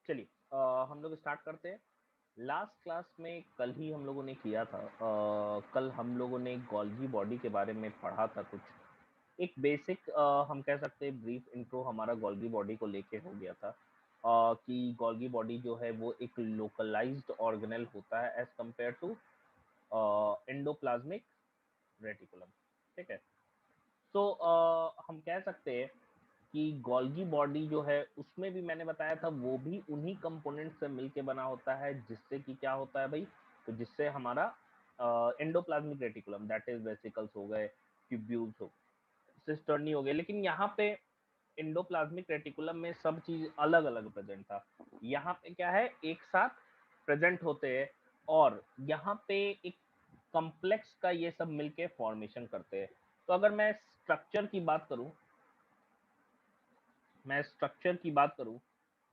चलिए हम लोग स्टार्ट करते हैं। लास्ट क्लास में कल ही हम लोगों ने किया था, कल हम लोगों ने गोल्गी बॉडी के बारे में पढ़ा था कुछ। एक बेसिक हम कह सकते हैं ब्रीफ इंट्रो हमारा गोल्गी बॉडी को लेके हो गया था। कि गोल्गी बॉडी जो है वो एक लोकलाइज्ड ऑर्गेनेल होता है as compared to endoplasmic reticulum. ठीक है। तो हम कह सकते हैं कि गोल्गी बॉडी जो है उसमें भी मैंने बताया था वो भी उन्हीं कंपोनेंट से मिलके बना होता है, जिससे कि क्या होता है भाई, तो जिससे हमारा endoplasmic reticulum that is vesicles हो गए, ट्यूब्यूल्स हो, सिस्टर्नी हो गए। लेकिन यहाँ पे एंडोप्लाज्मिक रेटिकुलम में सब चीज अलग अलग प्रेजेंट था। यहाँ पे क्या है, एक साथ प्रेजेंट होते हैं और यहाँ पे एक कॉम्प्लेक्स का ये सब मिलके फॉर्मेशन करते हैं। तो अगर मैं स्ट्रक्चर की बात करूं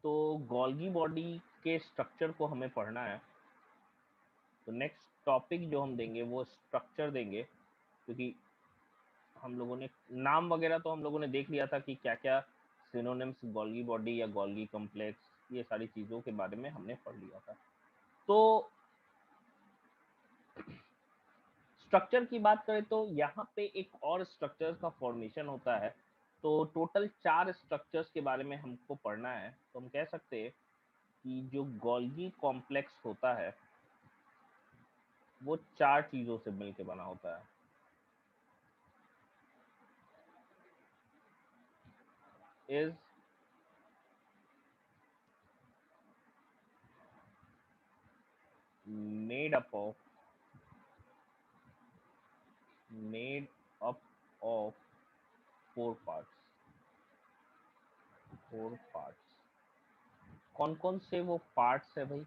तो गोल्गी बॉडी के स्ट्रक्चर को हमें पढ़ना है। तो नेक्स्ट टॉपिक जो हम देंगे वो स्ट्रक्चर देंगे, क्योंकि हम लोगों ने नाम वगैरह तो हम लोगों ने देख लिया था कि क्या क्या सिनोनिम्स गोल्गी बॉडी या गोल्गी कॉम्प्लेक्स, ये सारी चीज़ों के बारे में हमने पढ़ लिया था। तो स्ट्रक्चर की बात करें तो यहाँ पे एक और स्ट्रक्चर का फॉर्मेशन होता है। तो टोटल 4 स्ट्रक्चर्स के बारे में हमको पढ़ना है। तो हम कह सकते हैं कि जो गोल्गी कॉम्प्लेक्स होता है वो 4 चीजों से मिलके बना होता है। Is made up of made up of 4 parts. 4 parts कौन कौन से वो पार्ट्स है भाई,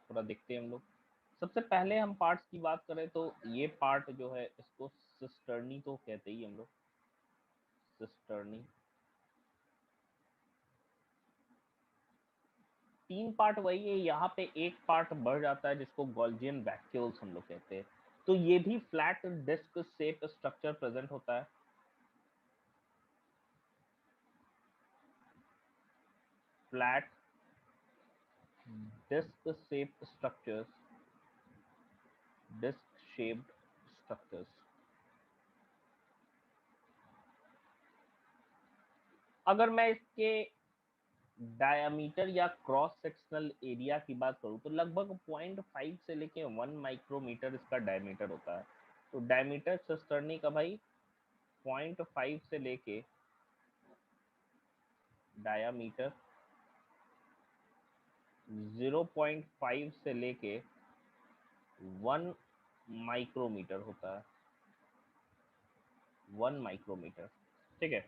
थोड़ा देखते हैं हम लोग। सबसे पहले हम पार्ट्स की बात करें तो ये पार्ट जो है इसको सिस्टर्नी तो कहते ही हम लोग, सिस्टर्नी। 3 पार्ट वही है, यहाँ पे एक पार्ट बढ़ जाता है जिसको गोल्जियन वैक्यूल्स हम लोग कहते हैं। तो ये भी flat disc shape structure present होता है। Flat disc shaped structures, disc shaped structures। अगर मैं इसके डायमीटर या क्रॉस सेक्शनल एरिया की बात करूं तो लगभग 0.5 से लेके 1 माइक्रोमीटर इसका डायमीटर होता है। तो डायमीटर सिस्टर्नी का भाई 0.5 से लेके डायमीटर 0.5 से लेके 1 माइक्रोमीटर होता है। 1 माइक्रोमीटर। ठीक है।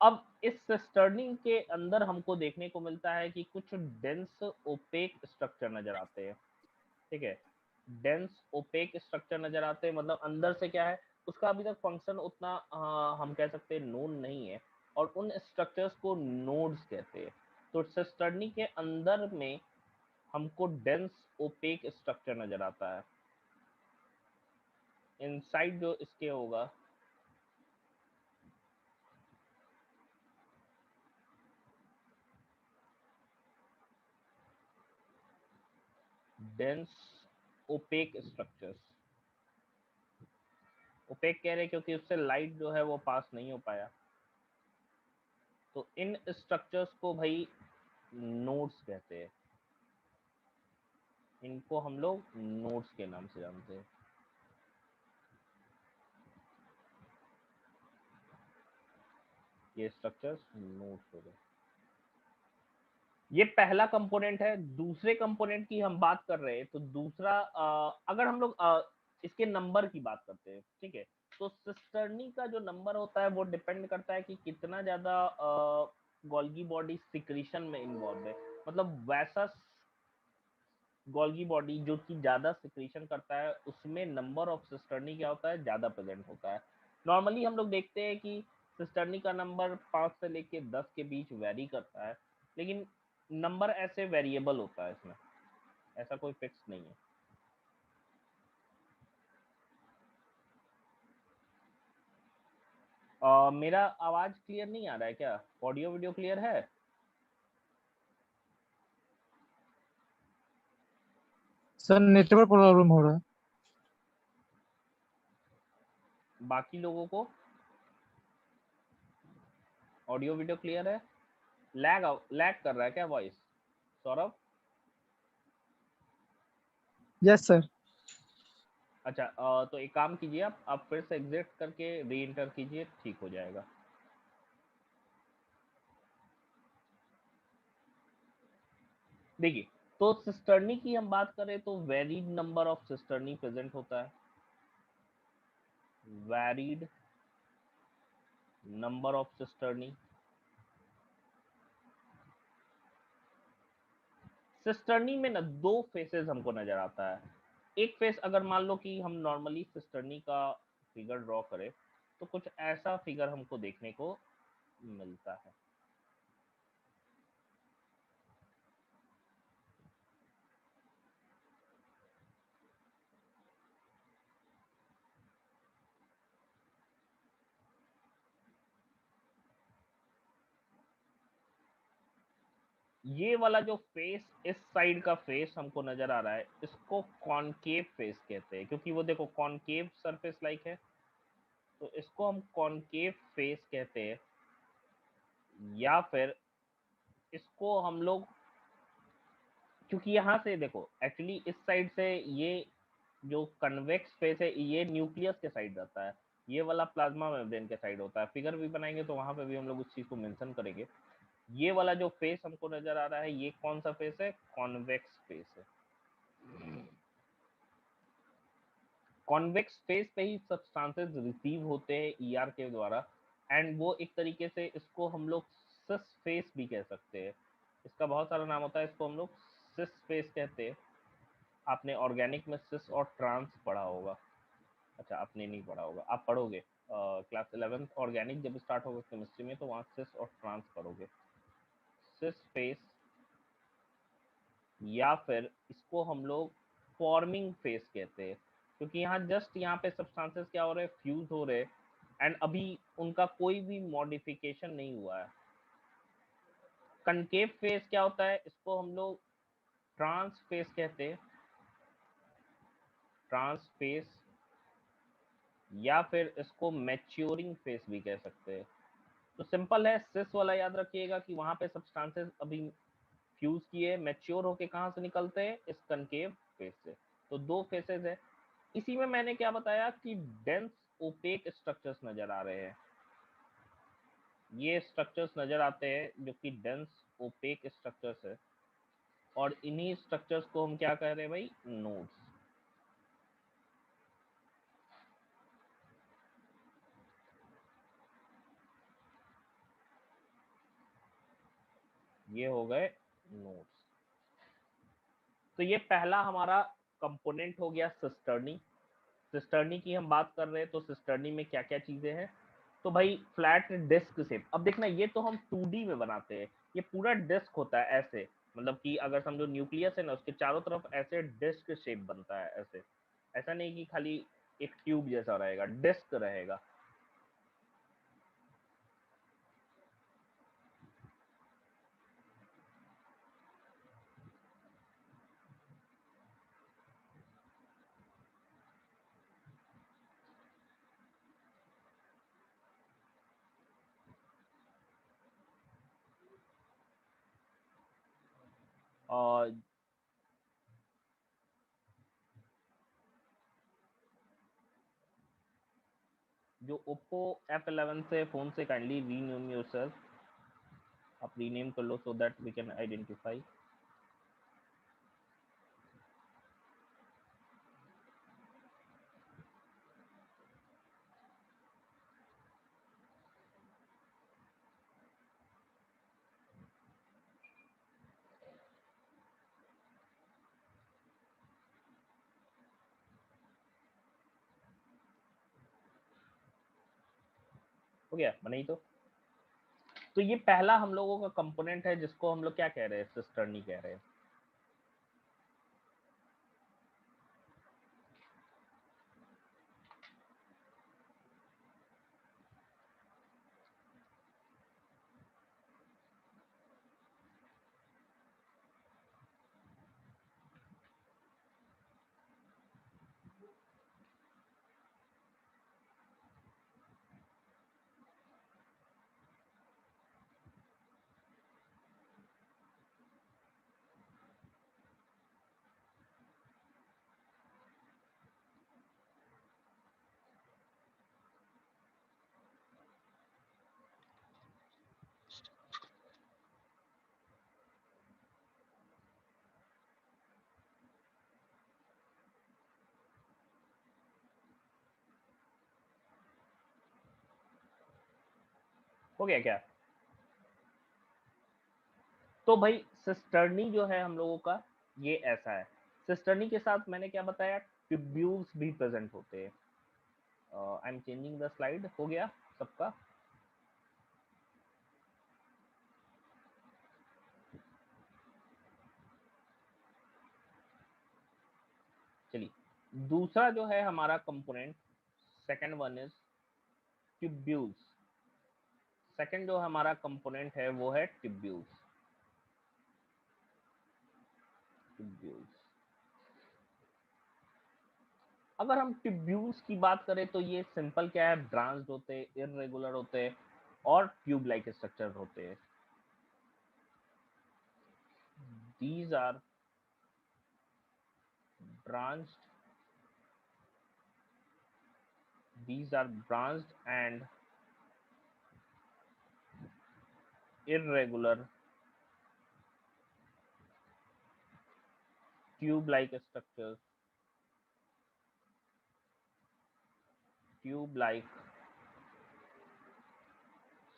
अब इस सिस्टर्निंग के अंदर हमको देखने को मिलता है कि कुछ डेंस ओपेक स्ट्रक्चर नजर आते हैं। ठीक है। डेंस ओपेक स्ट्रक्चर नजर आते हैं, मतलब अंदर से क्या है, उसका अभी तक फंक्शन उतना हम कह सकते हैं नोन नहीं है, और उन स्ट्रक्चर्स को नोड्स कहते हैं। तो सिस्टर्नी के अंदर में हमको डेंस ओपेक स्ट्रक्चर नजर आता है। इनसाइड जो इसके होगा डेंस ओपेक स्ट्रक्चर्स। ओपेक कह रहे हैं क्योंकि उससे लाइट जो है वो पास नहीं हो पाया। तो इन स्ट्रक्चर्स को भाई नोड्स कहते हैं। इनको हम लोग नोड्स के नाम से जानते हैं। ये स्ट्रक्चर्स नोड्स हो गए। ये पहला कंपोनेंट है। दूसरे कंपोनेंट की हम बात कर रहे हैं तो दूसरा अगर हम लोग इसके नंबर की बात करते हैं, ठीक है, तो सिस्टर्नी का जो नंबर होता है वो डिपेंड करता है कि कितना ज्यादा गोल्गी बॉडी सिक्रीशन में इन्वॉल्व है। मतलब वैसा गोल्गी बॉडी जो कि ज्यादा सिक्रीशन करता है उसमें नंबर ऑफ सिस्टर्नी क्या होता है, ज्यादा प्रेजेंट होता है। नॉर्मली हम लोग देखते हैं कि सिस्टर्नी का नंबर 5 से लेके 10 के बीच वेरी करता है, लेकिन नंबर ऐसे वेरिएबल होता है इसमें, ऐसा कोई फिक्स नहीं है। मेरा आवाज क्लियर नहीं आ रहा है क्या? ऑडियो वीडियो क्लियर है? सर नेटवर्क प्रॉब्लम हो रहा है। बाकी लोगों को ऑडियो वीडियो क्लियर है? लैग कर रहा है क्या वॉइस? सौरभ? Yes sir. अच्छा, तो एक काम कीजिए, आप फिर से एग्जिट करके री एंटर कीजिए, ठीक हो जाएगा। देखिए, तो सिस्टर्नी की हम बात करें तो varied number of cisternae present होता है। Varied number of cisternae. Cisternae में ना दो फेसेस हमको नजर आता है। एक फेस अगर मान लो कि हम नॉर्मली सिस्टर्नी का फिगर ड्रॉ करें तो कुछ ऐसा फिगर हमको देखने को मिलता है। ये वाला जो फेस, इस साइड का फेस हमको नजर आ रहा है, इसको कॉनकेव फेस कहते हैं, क्योंकि वो देखो कॉनकेव सरफेस लाइक है, तो इसको हम कॉनकेव फेस कहते हैं। या फिर इसको हम लोग, क्योंकि यहाँ से देखो एक्चुअली इस साइड से ये जो कन्वेक्स फेस है ये न्यूक्लियस के साइड जाता है, ये वाला प्लाज्मा मेम्ब्रेन के साइड होता है। फिगर भी बनाएंगे तो वहां पे भी हम लोग उस चीज को मेंशन करेंगे। ये वाला जो फेस हमको नजर आ रहा है ये कौन सा फेस है? कॉन्वेक्स फेस है। कॉन्वेक्स फेस पे ही सब्सटेंसेस रिसीव होते हैं ईआर के द्वारा, एंड वो एक तरीके से इसको हम लोग सिस फेस भी कह सकते हैं। इसका बहुत सारा नाम होता है, इसको हम लोग सिस फेस कहते हैं। आपने ऑर्गेनिक में सिस और ट्रांस पढ़ा होगा। अच्छा, आपने नहीं पढ़ा होगा, आप पढ़ोगे क्लास 11th ऑर्गेनिक जब स्टार्ट होगा केमिस्ट्री में, तो वहाँ सिस और ट्रांस पढ़ोगे। सिस फेस, या फिर इसको हम लोग फॉर्मिंग फेस कहते हैं, क्योंकि यहाँ जस्ट यहाँ पे सब्सटेंसेस क्या हो रहे हैं? फ्यूज हो रहे हैं, एंड अभी उनका कोई भी मॉडिफिकेशन नहीं हुआ है। कनकेव फेस क्या होता है? इसको हम लोग ट्रांस फेस कहते हैं, ट्रांस फेस, या फिर इसको मैच्योरिंग फेस भी कह सकते हैं। तो सिंपल है, सिस वाला याद रखिएगा कि वहां पे सब्सटेंसेस अभी फ्यूज किए, मैच्योर होके कहाँ से निकलते हैं? इस कनकेव फेस से। तो दो फेसेस है। इसी में मैंने क्या बताया कि डेंस ओपेक स्ट्रक्चर्स नजर आ रहे हैं। ये स्ट्रक्चर्स नजर आते हैं जो कि डेंस ओपेक स्ट्रक्चर्स है, और इन्हीं स्ट्रक्चर्स को हम क्या कह रहे हैं भाई? नोड्स। ये हो गए नोड्स। तो ये पहला हमारा कंपोनेंट हो गया सिस्टर्नी। सिस्टर्नी की हम बात कर रहे हैं, तो सिस्टर्नी में क्या क्या चीजें हैं? तो भाई फ्लैट डिस्क शेप। अब देखना, ये तो हम 2D में बनाते हैं, ये पूरा डिस्क होता है ऐसे, मतलब कि अगर समझो न्यूक्लियस है ना, उसके चारों तरफ ऐसे डिस्क शेप बनता है ऐसे। ऐसा नहीं कि खाली एक ट्यूब जैसा रहेगा, डिस्क रहेगा। और जो ओप्पो F11 से फोन से काइंडली रीनेम योरसेल्फ, आप रीनेम कर लो so that we can identify. हो गया बनाई तो ये पहला हम लोगों का कंपोनेंट है जिसको हम लोग क्या कह रहे हैं? सिस्टर्नी कह रहे हैं। हो गया क्या? तो भाई सिस्टर्नी जो है हम लोगों का ये ऐसा है। सिस्टर्नी के साथ मैंने क्या बताया, ट्यूब्यूल्स भी प्रेजेंट होते हैं। I am changing the slide. हो गया सबका? चलिए दूसरा जो है हमारा component, second one is tubules. Second जो हमारा कंपोनेंट है वो है ट्यूब्यूल्स। ट्यूब्यूल्स, अगर हम ट्यूब्यूल्स की बात करें तो ये सिंपल क्या है, ब्रांच्ड होते हैं, इररेगुलर होते हैं और ट्यूब लाइक स्ट्रक्चर होते हैं। These are branched these are branched and irregular tube like structures, tube like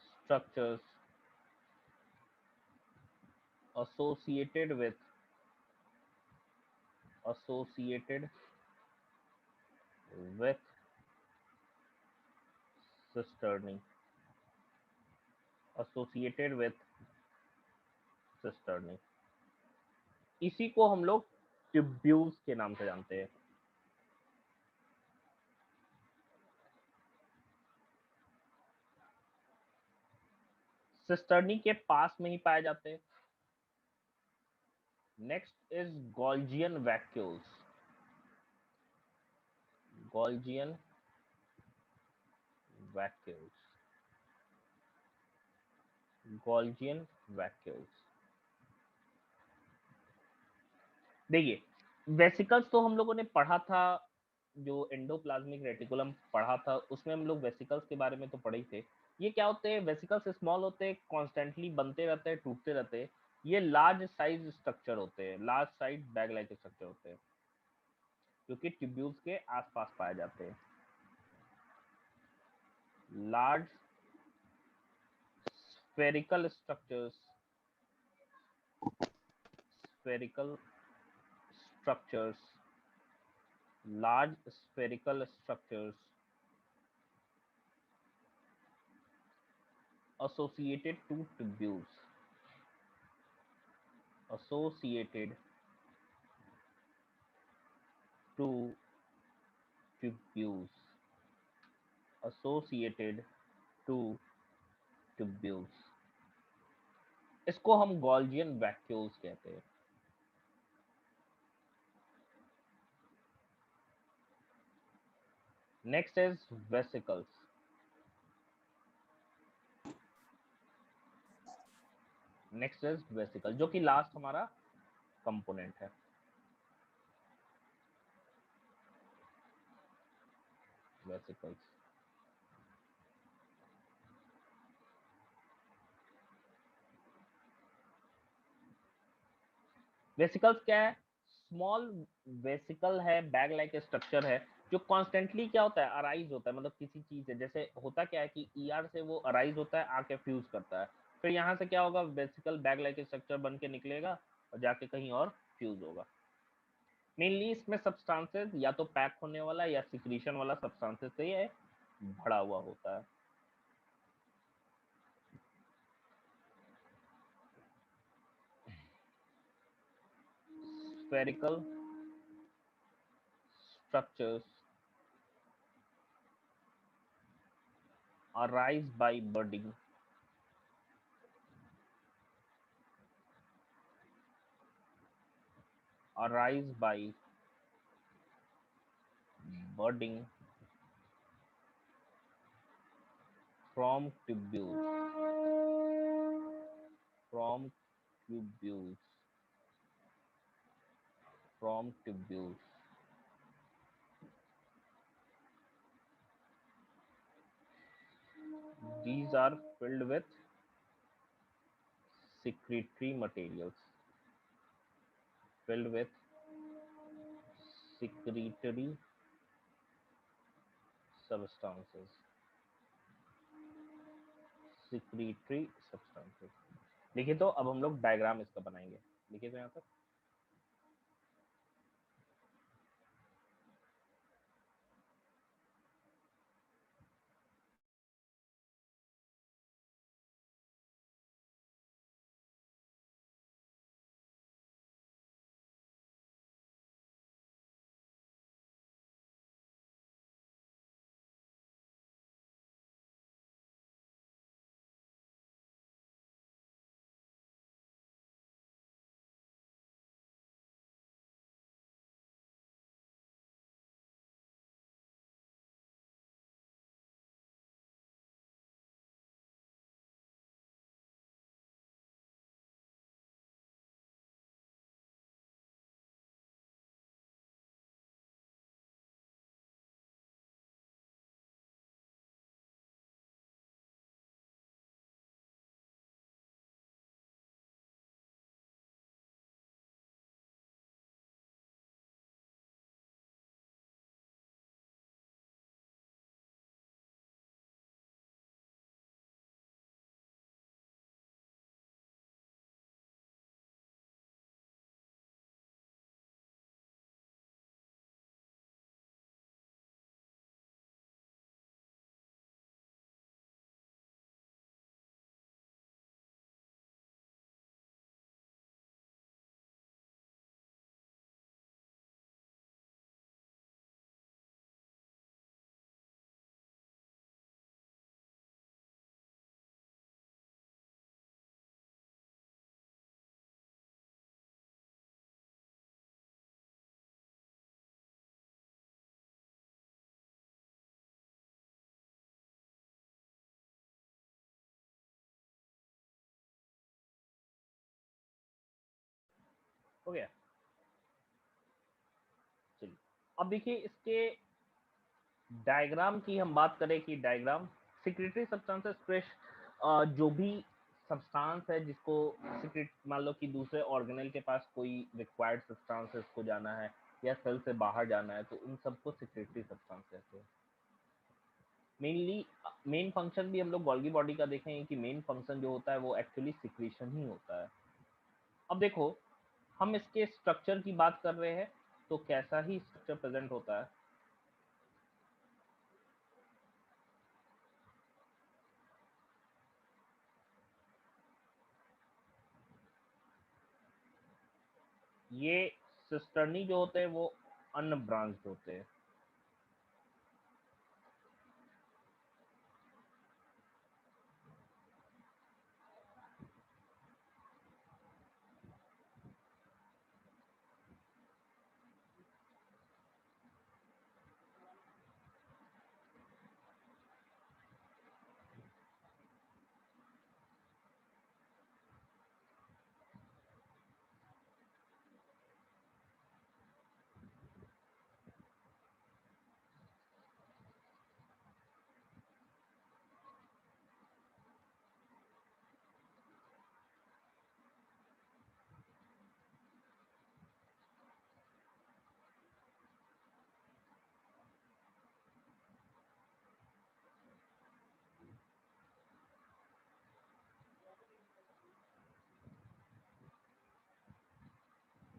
structures associated with associated with cisterning, associated with cisterning। इसी को हम लोग ट्यूब्यूल्स के नाम से जानते हैं। सिस्टर्नी के पास में ही पाए जाते हैं। Next is Golgian vacuoles. Golgian vacuoles, Golgian vacuoles. देखिए वेसिकल्स तो हम लोगों ने पढ़ा था, जो एंडोप्लाज्मिक रेटिकुलम पढ़ा था उसमें हम लोग वेसिकल्स के बारे में तो पढ़े ही थे। ये क्या होते हैं, वेसिकल्स स्मॉल होते हैं, कॉन्स्टेंटली बनते रहते हैं, टूटते रहते हैं। ये लार्ज साइज स्ट्रक्चर होते हैं, large size bag like structure होते हैं, जो कि ट्यूब्यूल्स के आसपास पाए जाते हैं। Large spherical structures, spherical structures, large spherical structures associated to tubules, associated to tubules, associated to tubules। इसको हम गॉल्जियन वैक्यूल्स कहते हैं। Next is vesicles. Next is vesicle, जो कि लास्ट हमारा कंपोनेंट है। वेसिकल्स, वेसिकल्स क्या है, स्मॉल वेसिकल है, बैग लाइक स्ट्रक्चर है, जो कॉन्स्टेंटली क्या होता है, अराइज होता है। मतलब किसी चीज से, जैसे होता क्या है कि ईआर से वो अराइज होता है, आके फ्यूज करता है, फिर यहाँ से क्या होगा, वेसिकल बैग लाइक स्ट्रक्चर बन के निकलेगा और जाके कहीं और फ्यूज होगा। मेनली इसमें सब्सटेंसेस या तो पैक होने वाला या सिक्रीशन वाला सब्सटेंसेस से ये भरा हुआ होता है। spherical structures arise by budding, arise by budding from tubules, from tubules, from tubules। These are filled with secretory materials, filled with secretory substances, secretory substances। लिखिए तो अब हम लोग डायग्राम इसका बनाएंगे। लिखिए तो यहाँ पर हो गया। चलिए अब देखिए इसके डायग्राम की हम बात करें कि डायग्राम सिक्रेटरी सब्सटेंसेस फ्रेश जो भी सब्सटेंस है जिसको सिक्रेट मान लो कि दूसरे ऑर्गेनल के पास कोई रिक्वायर्ड सब्सटेंसेस को जाना है या सेल से बाहर जाना है तो उन सबको सिक्रेटरी सब्सटेंस कहते हैं। मेनली मेन फंक्शन भी हम लोग गोल्गी बॉडी का देखेंगे कि मेन फंक्शन जो होता है वो एक्चुअली सिक्रीशन ही होता है। अब देखो हम इसके स्ट्रक्चर की बात कर रहे हैं तो कैसा ही स्ट्रक्चर प्रेजेंट होता है। ये सिस्टर्नी जो होते हैं वो अनब्रांच्ड होते हैं।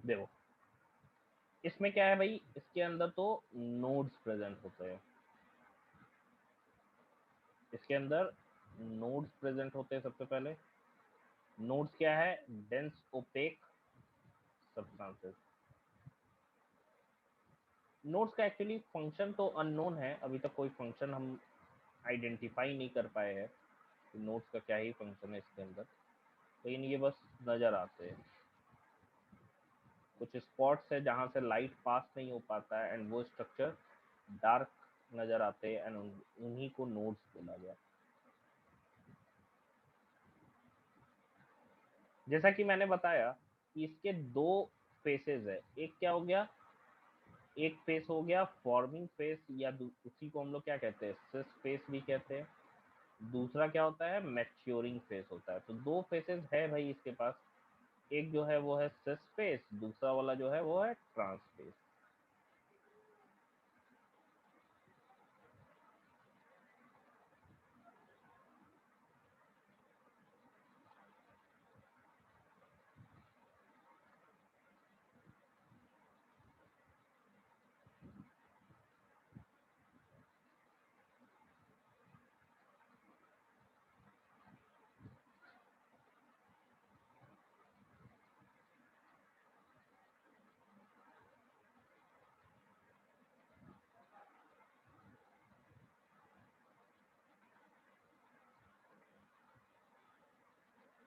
देखो इसमें क्या है भाई, इसके अंदर तो नोड्स प्रेजेंट होते हैं। इसके अंदर नोड्स प्रेजेंट होते हैं। सबसे पहले नोड्स क्या है, डेंस ओपेक सब्सटेंसेस। नोड्स का एक्चुअली फंक्शन तो अननोन है, अभी तक कोई फंक्शन हम आइडेंटिफाई नहीं कर पाए हैं कि नोड्स का क्या ही फंक्शन है इसके अंदर, लेकिन ये बस नजर आते हैं। कुछ स्पॉट्स है जहां से लाइट पास नहीं हो पाता है एंड वो स्ट्रक्चर डार्क नजर आते हैं एंड उन्हीं को नोड्स बोला गया। जैसा कि मैंने बताया कि इसके दो फेसेस है। एक क्या हो गया, एक फेस हो गया फॉर्मिंग फेस या उसी को हम लोग क्या कहते हैं, सिस फेस भी कहते हैं। दूसरा क्या होता है, मैच्योरिंग फेस होता है। तो दो फेसेस है भाई इसके पास। एक जो है वो है सिस फेस, दूसरा वाला जो है वो है ट्रांस फेस।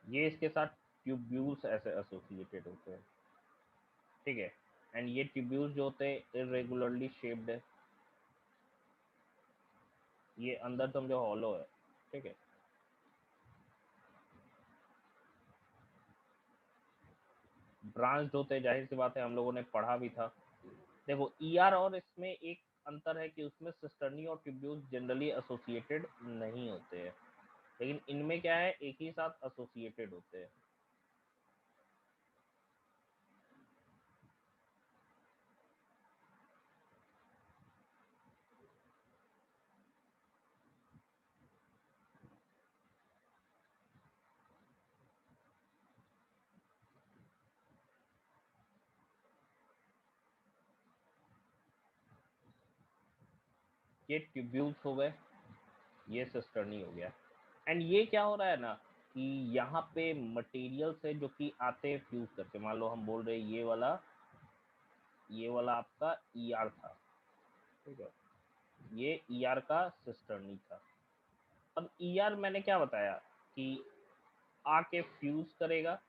ये इसके साथ ट्यूब्यूल्स ऐसे एसोसिएटेड होते हैं, ठीक है। एंड ये ट्यूब्यूल्स जो होते हैं इरेगुलरली शेप्ड है, ये अंदर समझो हॉलो है, ठीक है। ब्रांच होते हैं, जाहिर सी बात है हम लोगों ने पढ़ा भी था। देखो ईआर और इसमें एक अंतर है कि उसमें सिस्टर्नी और ट्यूब्यूल्स जनरली एसोसिएटेड नहीं होते हैं, लेकिन इनमें क्या है, एक ही साथ एसोसिएटेड होते हैं। ये ट्यूब्यूल्स हो गए, ये सिस्टर्नी हो गया। एंड ये क्या हो रहा है ना कि यहाँ पे मटेरियल से जो कि आते हैं फ्यूज करके, मान लो हम बोल रहे हैं ये वाला आपका ईआर था, ठीक है, ये ईआर का सिस्टर्नी था। अब ईआर मैंने क्या बताया कि आके फ्यूज करेगा,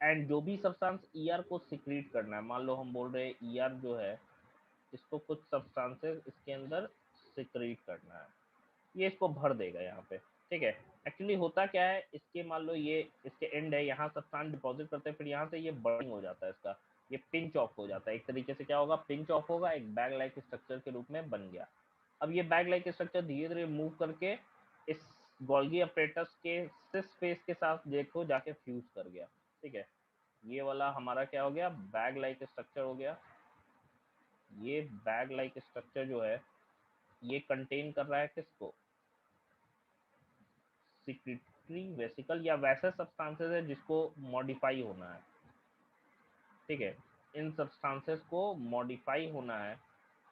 एंड जो भी सब्सटेंस ईआर को सिक्रीट करना है, मान लो हम बोल रहे हैं ईआर जो है इसको कुछ सब्सटेंसेस इसके अंदर सिक्रीट करना है, ये इसको भर देगा यहाँ पे, ठीक है। एक्चुअली होता क्या है, इसके मान लो ये इसके एंड है, यहाँ सब्सटेंस डिपॉजिट करते हैं, फिर यहाँ से ये बर्निंग हो जाता है इसका, ये पिंच ऑफ हो जाता है एक तरीके से। क्या होगा, पिंच ऑफ होगा, एक बैग लाइक स्ट्रक्चर के रूप में बन गया। अब ये बैग लाइक स्ट्रक्चर धीरे धीरे मूव करके इस गोल्गी अपरेटस के सिस फेस के साथ देखो जाके फ्यूज कर गया, ठीक है। ये वाला हमारा क्या हो गया, बैग लाइक स्ट्रक्चर हो गया। ये बैग लाइक स्ट्रक्चर जो है ये कंटेन कर रहा है किसको, सिक्रेटरी वेसिकल या वैसे सब्सटेंसेस है जिसको मॉडिफाई होना है, ठीक है। इन सब्सटेंसेस को मॉडिफाई होना है,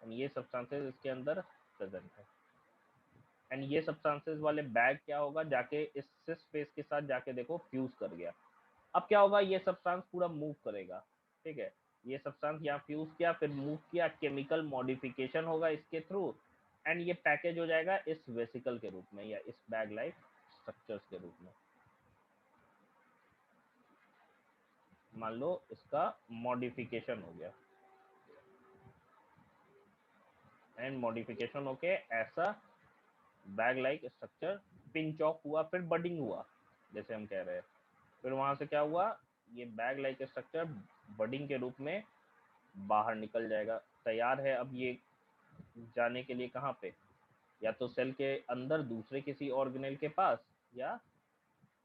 एंड ये सब्सटेंसेस इसके अंदर प्रेजेंट है। एंड ये सब्सटेंसेस वाले बैग क्या होगा, जाके इस सिस फेस के साथ जाके देखो फ्यूज कर गया। अब क्या होगा, ये सब्सटेंस पूरा मूव करेगा, ठीक है। ये सब्सटेंस यहाँ फ्यूज किया, फिर मूव किया, केमिकल मॉडिफिकेशन होगा इसके थ्रू, एंड ये पैकेज हो जाएगा इस वेसिकल के रूप में या इस बैग लाइक स्ट्रक्चर्स के रूप में। मान लो इसका मॉडिफिकेशन हो गया, एंड मॉडिफिकेशन होके ऐसा bag like structure pinch of हुआ, फिर बडिंग हुआ जैसे हम कह रहे हैं। फिर वहां से क्या हुआ, ये बैग लाइक स्ट्रक्चर बडिंग के रूप में बाहर निकल जाएगा, तैयार है अब ये जाने के लिए कहाँ पे, या तो सेल के अंदर दूसरे किसी ऑर्गेनेल के पास, या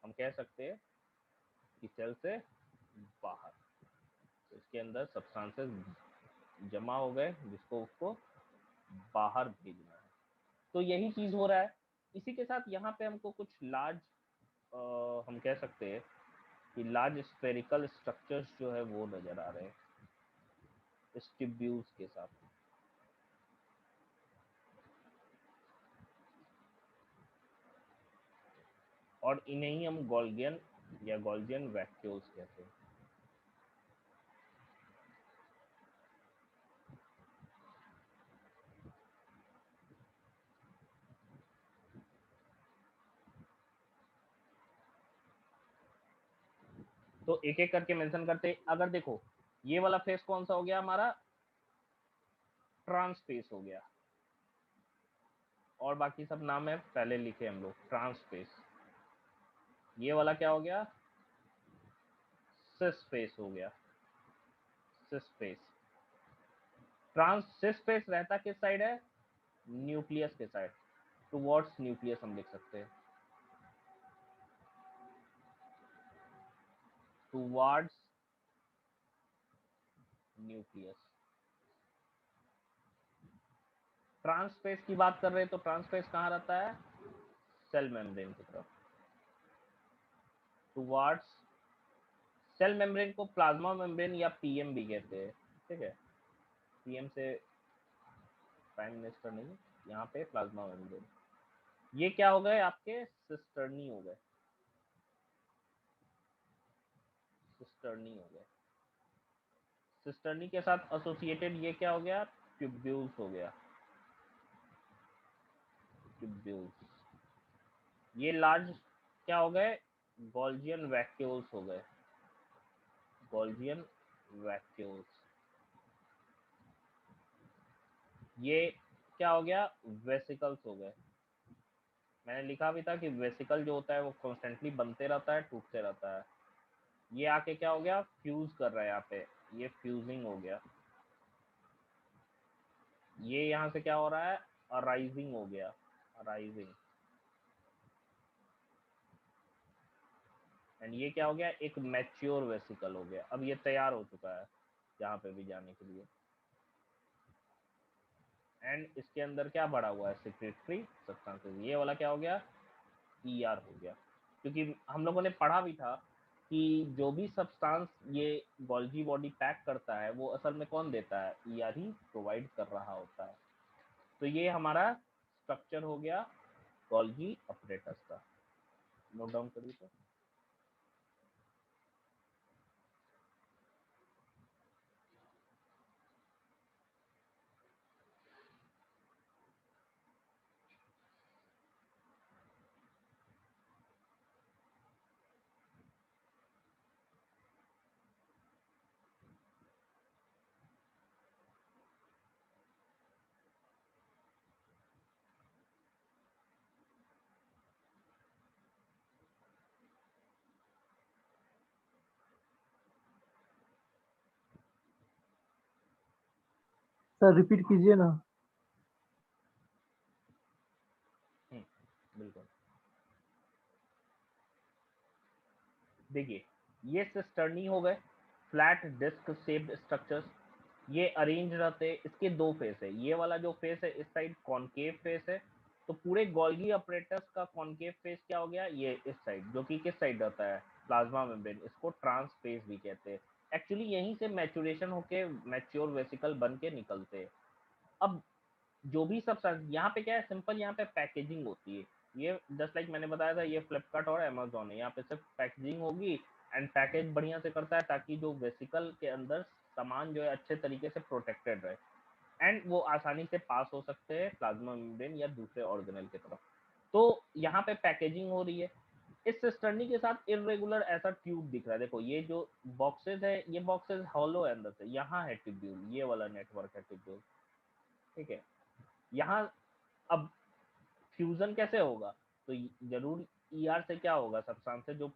हम कह सकते हैं कि सेल से बाहर। तो इसके अंदर सब्सटेंसेस जमा हो गए जिसको उसको बाहर भेजना है। तो यही चीज हो रहा है। इसी के साथ यहाँ पे हमको कुछ लार्ज हम कह सकते हैं कि लार्ज स्फेरिकल स्ट्रक्चर्स जो है वो नजर आ रहे हैं इस ट्यूब्यूल्स के साथ। और इन्हें ही हम गोल्गियन या गोल्जियन वैक्यूल्स कहते हैं। तो एक एक करके मेंशन करते, अगर देखो ये वाला फेस कौन सा हो गया हमारा, ट्रांस फेस हो गया, और बाकी सब नाम है पहले लिखे हम लोग, ट्रांस फेस। ये वाला क्या हो गया, सिस फेस हो गया, cis face. Trans cis face रहता किस साइड है, न्यूक्लियस के साइड, टुवर्ड्स न्यूक्लियस हम लिख सकते हैं, टुवर्ड्स न्यूक्लियस। ट्रांसफेस की बात कर रहे हैं तो ट्रांसफेस कहाँ रहता है, सेल मेम्ब्रेन की तरफ, टुवर्ड्स। सेल मेम्ब्रेन को प्लाज्मा मेम्ब्रेन या पीएम भी कहते हैं, ठीक है। पीएम से प्राइम मिनिस्टर नहीं, यहाँ पे प्लाज्मा मेम्ब्रेन। ये क्या हो गए आपके, सिस्टर्नी हो गए, सिस्टर्नी हो गए। सिस्टर्नी के साथ एसोसिएटेड ये क्या हो गया, ट्यूब्यूल्स हो गया, ट्यूब्यूल्स। ये लार्ज क्या हो गए, गॉल्जियन वैक्यूल्स हो गए, गॉल्जियन वैक्यूल्स। ये क्या हो गया, वेसिकल्स हो गए। मैंने लिखा भी था कि वेसिकल जो होता है वो कॉन्स्टेंटली बनते रहता है, टूटते रहता है। ये आके क्या हो गया, फ्यूज कर रहा है यहाँ पे, ये फ्यूजिंग हो गया। ये यहाँ से क्या हो रहा है, अराइजिंग हो गया, अराइजिंग। एंड ये क्या हो गया, एक मैच्योर वेसिकल हो गया। अब ये तैयार हो चुका है यहाँ पे भी जाने के लिए। एंड इसके अंदर क्या बढ़ा हुआ है, सिक्रेटरी सब्सटेंसेस। ये वाला क्या हो गया, ईआर हो गया। क्योंकि हम लोगों ने पढ़ा भी था कि जो भी सब्सटेंस ये गोल्गी बॉडी पैक करता है वो असल में कौन देता है, ईआर ही प्रोवाइड कर रहा होता है। तो ये हमारा स्ट्रक्चर हो गया गोल्गी ऑपरेटर्स का। नोट डाउन करिए तो। सर रिपीट कीजिए ना। बिल्कुल। देखिए, ये सिस्टर्नी हो गए, फ्लैट डिस्क शेप्ड स्ट्रक्चर्स। ये अरेंज रहते, इसके दो फेस है। ये वाला जो फेस है इस साइड कॉनकेव फेस है। तो पूरे गोल्गी अपरेटस का कॉनकेव फेस क्या हो गया, ये इस साइड, जो कि किस साइड रहता है, प्लाज्मा मेम्ब्रेन। इसको ट्रांस फेस भी कहते हैं। एक्चुअली यहीं से मैचुरेशन होके मैच्योर वेसिकल बन के निकलते हैं। अब जो भी सब यहाँ पे क्या है, सिंपल यहाँ पे पैकेजिंग होती है। ये जस्ट लाइक मैंने बताया था, ये फ्लिपकार्ट और अमेजोन है। यहाँ पे सिर्फ पैकेजिंग होगी एंड पैकेज बढ़िया से करता है ताकि जो वेसिकल के अंदर सामान जो है अच्छे तरीके से प्रोटेक्टेड रहे एंड वो आसानी से पास हो सकते हैं प्लाज्मा मेम्ब्रेन या दूसरे ऑर्गेनल की तरफ। तो यहाँ पे पैकेजिंग हो रही है। इस सिस्टर्नी के साथ इरेगुलर ऐसा ट्यूब दिख रहा है। देखो ये जो बॉक्सेस है, ये बॉक्सेस हॉलो है अंदर से। यहाँ है ट्यूब्यूल, ये वाला नेटवर्क है ट्यूब्यूल, ठीक है। यहाँ अब फ्यूजन कैसे होगा, तो जरूर ईआर से क्या होगा, सब्सटेंस से जो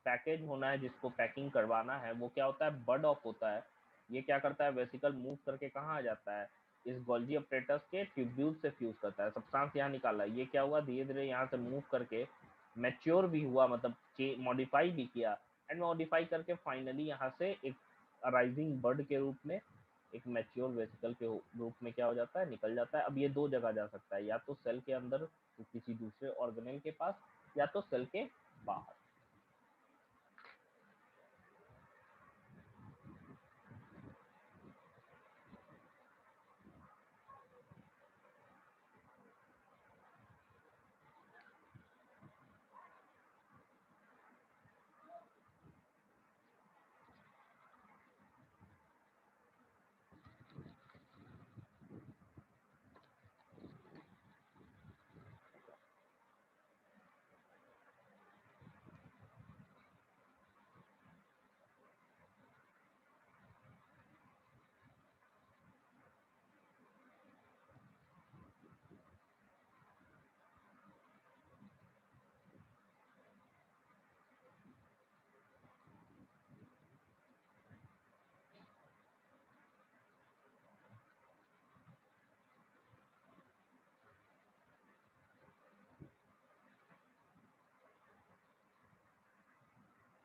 पैकेज होना है, जिसको पैकिंग करवाना है, वो क्या होता है, बड ऑफ होता है। ये क्या करता है, वेसिकल मूव करके कहाँ आ जाता है, इस गोल्जी अपरेटस के ट्यूब्यूल से फ्यूज करता है, सब्सटेंस यहाँ निकाला। ये क्या हुआ, धीरे धीरे यहाँ से मूव करके मैच्योर भी हुआ, मतलब मॉडिफाई भी किया एंड मॉडिफाई करके फाइनली यहाँ से एक अराइजिंग बर्ड के रूप में, एक मैच्योर वेसिकल के रूप में क्या हो जाता है, निकल जाता है। अब ये दो जगह जा सकता है, या तो सेल के अंदर किसी दूसरे ऑर्गेनल के पास, या तो सेल के बाहर।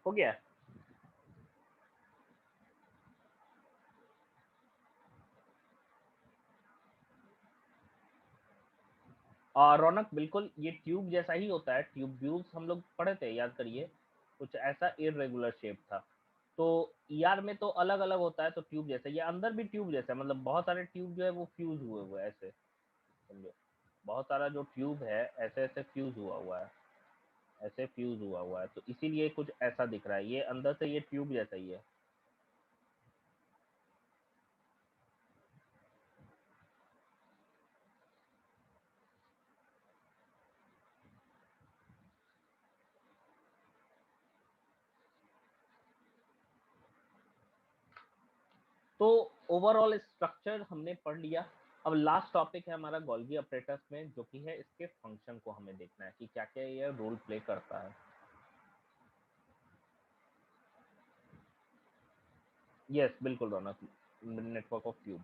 हो गया। और रौनक, बिल्कुल ये ट्यूब जैसा ही होता है। ट्यूब्यूल्स हम लोग पढ़े थे, याद करिए, कुछ ऐसा इरेगुलर शेप था। तो ईआर में तो अलग अलग होता है, तो ट्यूब जैसा, ये अंदर भी ट्यूब जैसा है, मतलब बहुत सारे ट्यूब जो है वो फ्यूज हुए हुए ऐसे, समझो। बहुत सारा जो ट्यूब है ऐसे ऐसे फ्यूज हुआ हुआ है, ऐसे फ्यूज हुआ हुआ है, तो इसीलिए कुछ ऐसा दिख रहा है। ये अंदर से ये ट्यूब जैसा ही है। तो ओवरऑल स्ट्रक्चर हमने पढ़ लिया। अब लास्ट टॉपिक है हमारा गोल्गी ऑपरेटर्स में, जो कि है इसके फंक्शन को हमें देखना है कि क्या क्या ये रोल प्ले करता है। यस बिल्कुल रौनक, नेटवर्क ऑफ क्यूब।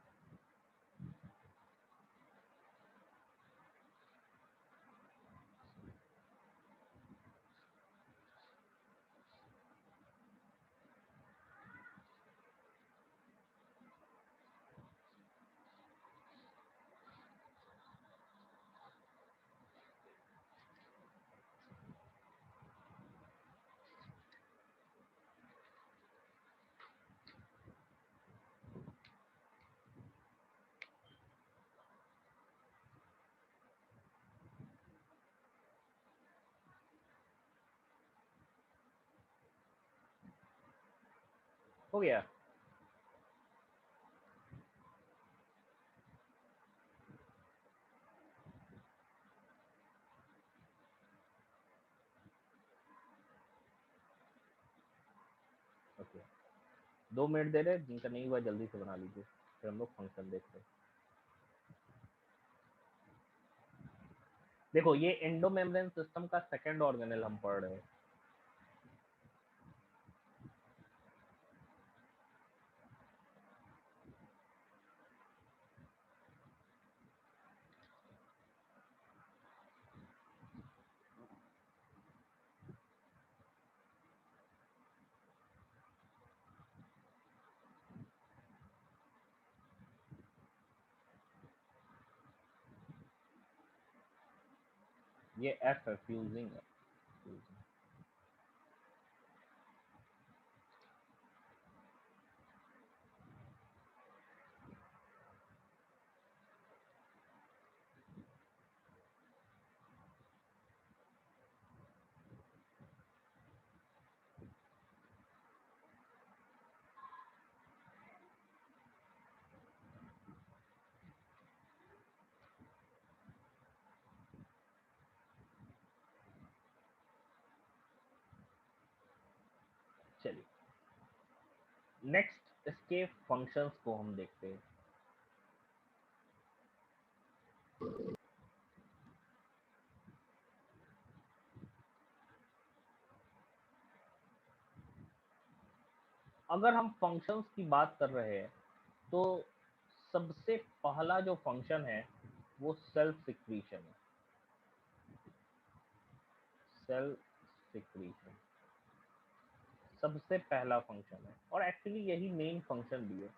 हो गया। ओके, 2 मिनट दे रहे, जिनका नहीं हुआ जल्दी से बना लीजिए, फिर हम लोग फंक्शन देखते हैं। देखो ये एंडोमेम्ब्रेन सिस्टम का सेकंड ऑर्गेनेल हम पढ़ रहे हैं। ये एफ है, फ्यूजिंग है। fusing। चलिए नेक्स्ट इसके फंक्शंस को हम देखते हैं। अगर हम फंक्शंस की बात कर रहे हैं तो सबसे पहला जो फंक्शन है वो सेल्फ सिक्रीशन है। सेल्फ सिक्रीशन सबसे पहला फंक्शन है, और एक्चुअली यही मेन फंक्शन भी है।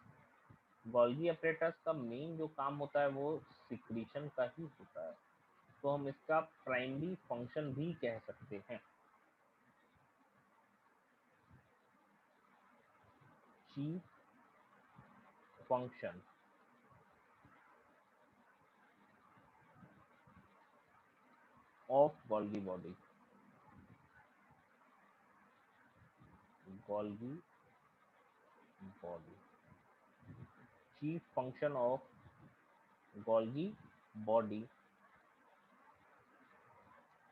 गोल्गी ऑपरेटर्स का मेन जो काम होता है वो सिक्रीशन का ही होता है, तो हम इसका प्राइमरी फंक्शन भी कह सकते हैं। Chief function of Golgi body, Golgi body, chief function of Golgi body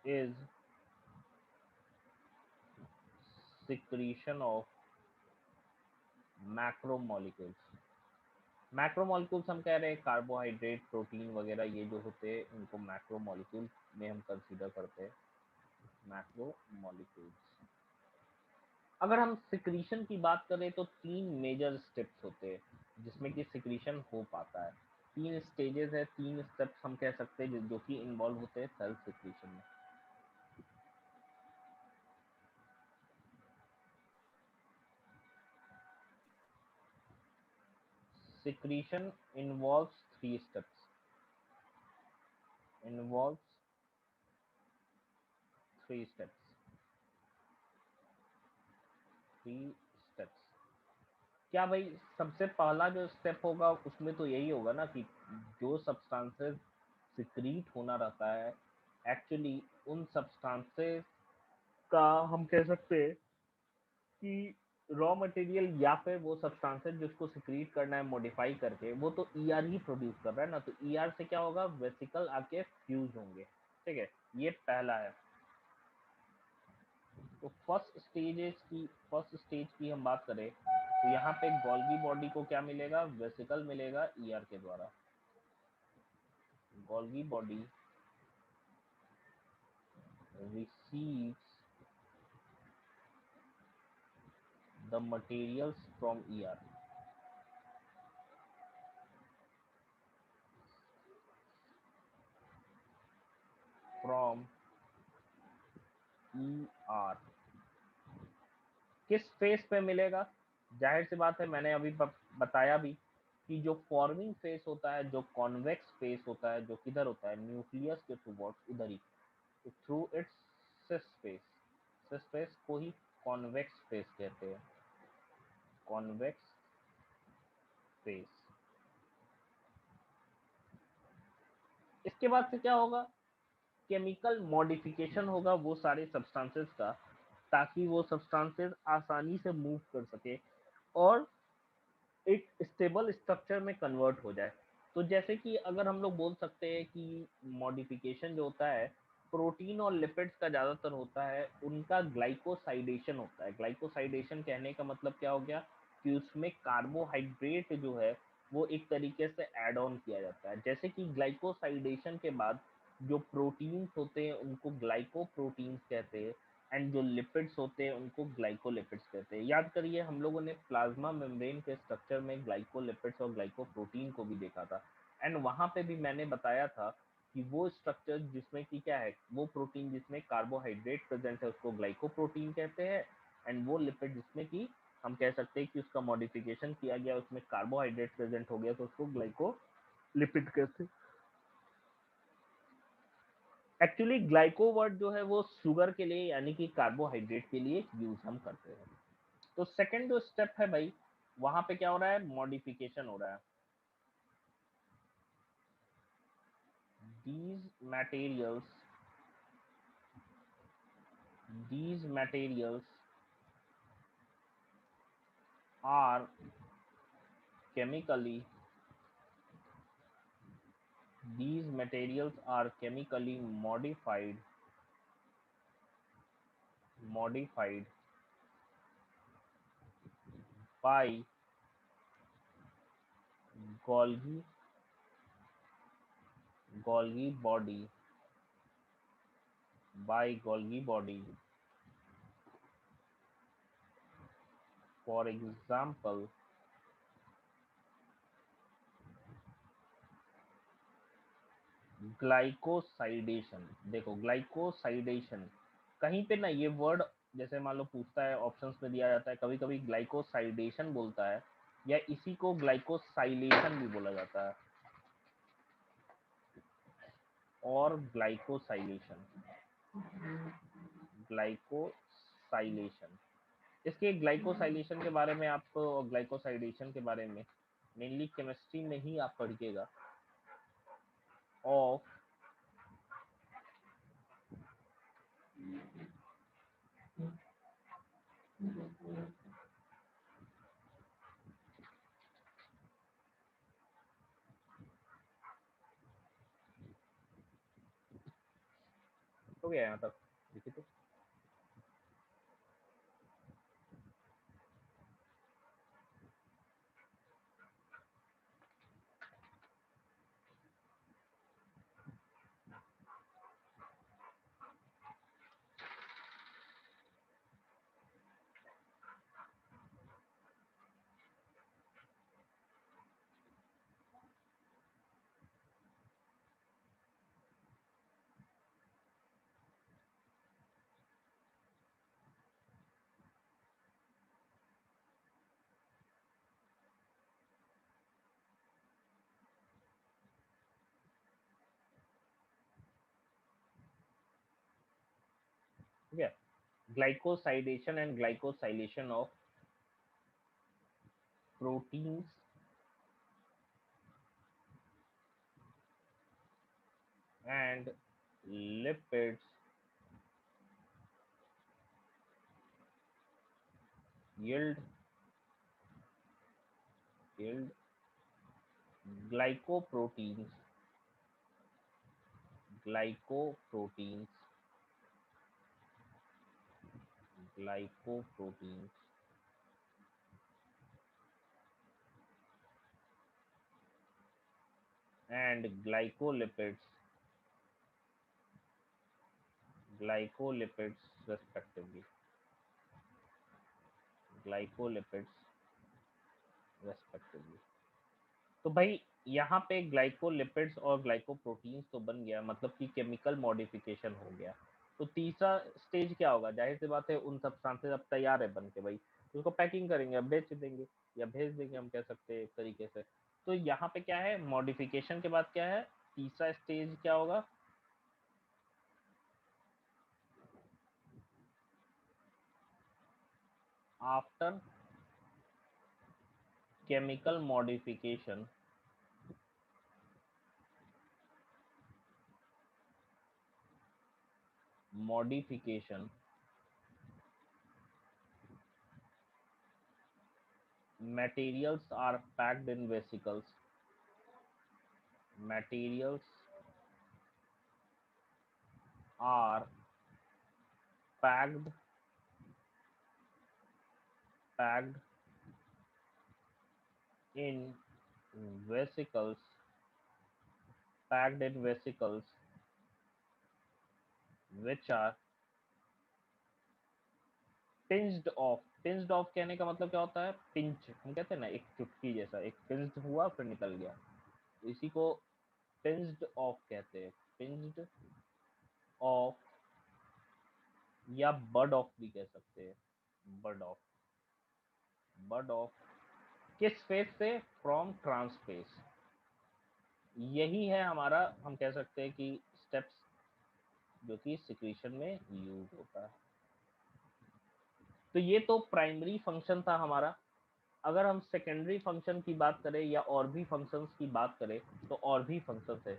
is secretion of macromolecules। Macromolecules हम कह रहे हैं कार्बोहाइड्रेट, प्रोटीन वगैरह, ये जो होते हैं इनको मैक्रोमोलिक्यूल में हम कंसीडर करते हैं। मैक्रोमोलिक्यूल्स। अगर हम सिक्रीशन की बात करें तो 3 मेजर स्टेप्स होते हैं जिसमें कि सिक्रीशन हो पाता है। 3 स्टेजेस है, 3 स्टेप्स हम कह सकते हैं जो कि इन्वॉल्व होते हैं सेल्फ सिक्रीशन में। Secretion involves 3 steps, involves 3 steps, 3 steps। क्या भाई, सबसे पहला जो स्टेप होगा उसमें तो यही होगा ना कि जो सब्सटेंसेस सिक्रीट होना रहता है, एक्चुअली उन सब्सटेंसेस का हम कह सकते हैं कि रॉ मटेरियल या फिर वो सब्सटेंसेस जिसको सिक्रीट करना है मॉडिफाई करके, वो तो ईआर ही प्रोड्यूस कर रहा है ना, तो ईआर से क्या होगा, वेसिकल आके फ्यूज होंगे। ठीक है, ये पहला है। तो फर्स्ट स्टेज की हम बात करें तो यहाँ पे गोल्गी बॉडी को क्या मिलेगा, वेसिकल मिलेगा ईआर के द्वारा। Golgi body receives the materials from ER, from ER। किस फेस पे मिलेगा, जाहिर सी बात है, मैंने अभी बताया भी कि जो फॉर्मिंग फेस होता है, जो कॉन्वेक्स फेस होता है, जो किधर होता है, न्यूक्लियस के टूवर्ड्स उधर ही, तो through it's cis face. Cis face को ही कॉन्वेक्स फेस कहते हैं, कॉन्वेक्स फेस। इसके बाद से क्या होगा, केमिकल मॉडिफिकेशन होगा वो सारे सब्सटेंसेस का, ताकि वो सब्सटेंसेस आसानी से मूव कर सके और एक स्टेबल स्ट्रक्चर में कन्वर्ट हो जाए। तो जैसे कि अगर हम लोग बोल सकते हैं कि मॉडिफिकेशन जो होता है प्रोटीन और लिपिड्स का ज़्यादातर होता है, उनका ग्लाइकोसाइडेशन होता है। ग्लाइकोसाइडेशन कहने का मतलब क्या हो गया कि उसमें कार्बोहाइड्रेट जो है वो एक तरीके से ऐड ऑन किया जाता है। जैसे कि ग्लाइकोसाइडेशन के बाद जो प्रोटीन्स होते हैं उनको ग्लाइकोप्रोटीन्स कहते हैं, एंड जो लिपिड्स होते हैं उनको ग्लाइकोलिपिड्स कहते हैं। याद करिए हम लोगों ने प्लाज्मा मेम्ब्रेन के स्ट्रक्चर में ग्लाइकोलिपिड्स और ग्लाइकोप्रोटीन को भी देखा था, एंड वहां पे भी मैंने बताया था कि वो स्ट्रक्चर जिसमें कि क्या है, वो प्रोटीन जिसमें कार्बोहाइड्रेट प्रेजेंट है उसको ग्लाइकोप्रोटीन कहते हैं, एंड वो लिपिड जिसमें कि हम कह सकते हैं कि उसका मॉडिफिकेशन किया गया, उसमें कार्बोहाइड्रेट प्रेजेंट हो गया, तो उसको ग्लाइकोलिपिड कहते हैं। एक्चुअली ग्लाइको वर्ड जो है वो शुगर के लिए यानी कि कार्बोहाइड्रेट के लिए यूज हम करते हैं। तो सेकंड जो स्टेप है भाई, वहां पे क्या हो रहा है, मॉडिफिकेशन हो रहा है। these materials these materials are chemically these materials are chemically modified by Golgi Golgi body Golgi body. For example, glycosidation. देखो ग्लाइकोसाइडेशन कहीं पे ना ये वर्ड, जैसे मान लो पूछता है ऑप्शंस में दिया जाता है, कभी कभी ग्लाइकोसाइडेशन बोलता है या इसी को ग्लाइकोसाइलेशन भी बोला जाता है, और ग्लाइकोसाइलेशन ग्लाइकोसाइलेशन इसके ग्लाइकोसाइलेशन के बारे में आपको, और ग्लाइकोसाइडेशन के बारे में मेनली केमिस्ट्री में ही आप पढ़िएगा। ऑफ हो गया यहाँ तक, देखिए तो। ठीक है, glycosylation and glycosylation of proteins and lipids yield yield glycoproteins glycoproteins glycoproteins and glycolipids respectively, glycolipids respectively। तो भाई यहाँ पे ग्लाइकोलिपिड्स और ग्लाइकोप्रोटीन्स तो बन गया, मतलब कि केमिकल मॉडिफिकेशन हो गया। तो तीसरा स्टेज क्या होगा? जाहिर सी बात है उन सब्सटेंसेस अब तैयार है बन के भाई, तो उसको पैकिंग करेंगे, अब बेच देंगे या भेज देंगे, हम कह सकते हैं एक तरीके से। तो यहाँ पे क्या है, मॉडिफिकेशन के बाद क्या है, तीसरा स्टेज क्या होगा? After chemical modification, materials are packed in vesicles, materials are packed in vesicles, which are pinched of कहने का मतलब क्या होता है? पिंच हम कहते हैं ना, एक चुटकी जैसा, एक पिंच्ड हुआ फिर निकल गया, इसी को पिंच्ड ऑफ कहते हैं। पिंच्ड ऑफ या बड ऑफ भी कह सकते हैं, बड ऑफ। बड ऑफ किस फेज से? From trans phase. यही है हमारा, हम कह सकते हैं कि स्टेप्स जो कि सिक्रीशन में यूज होता है। तो ये तो प्राइमरी फंक्शन था हमारा। अगर हम सेकेंडरी फंक्शन की बात करें या और भी फंक्शंस की बात करें, तो और भी फंक्शंस है।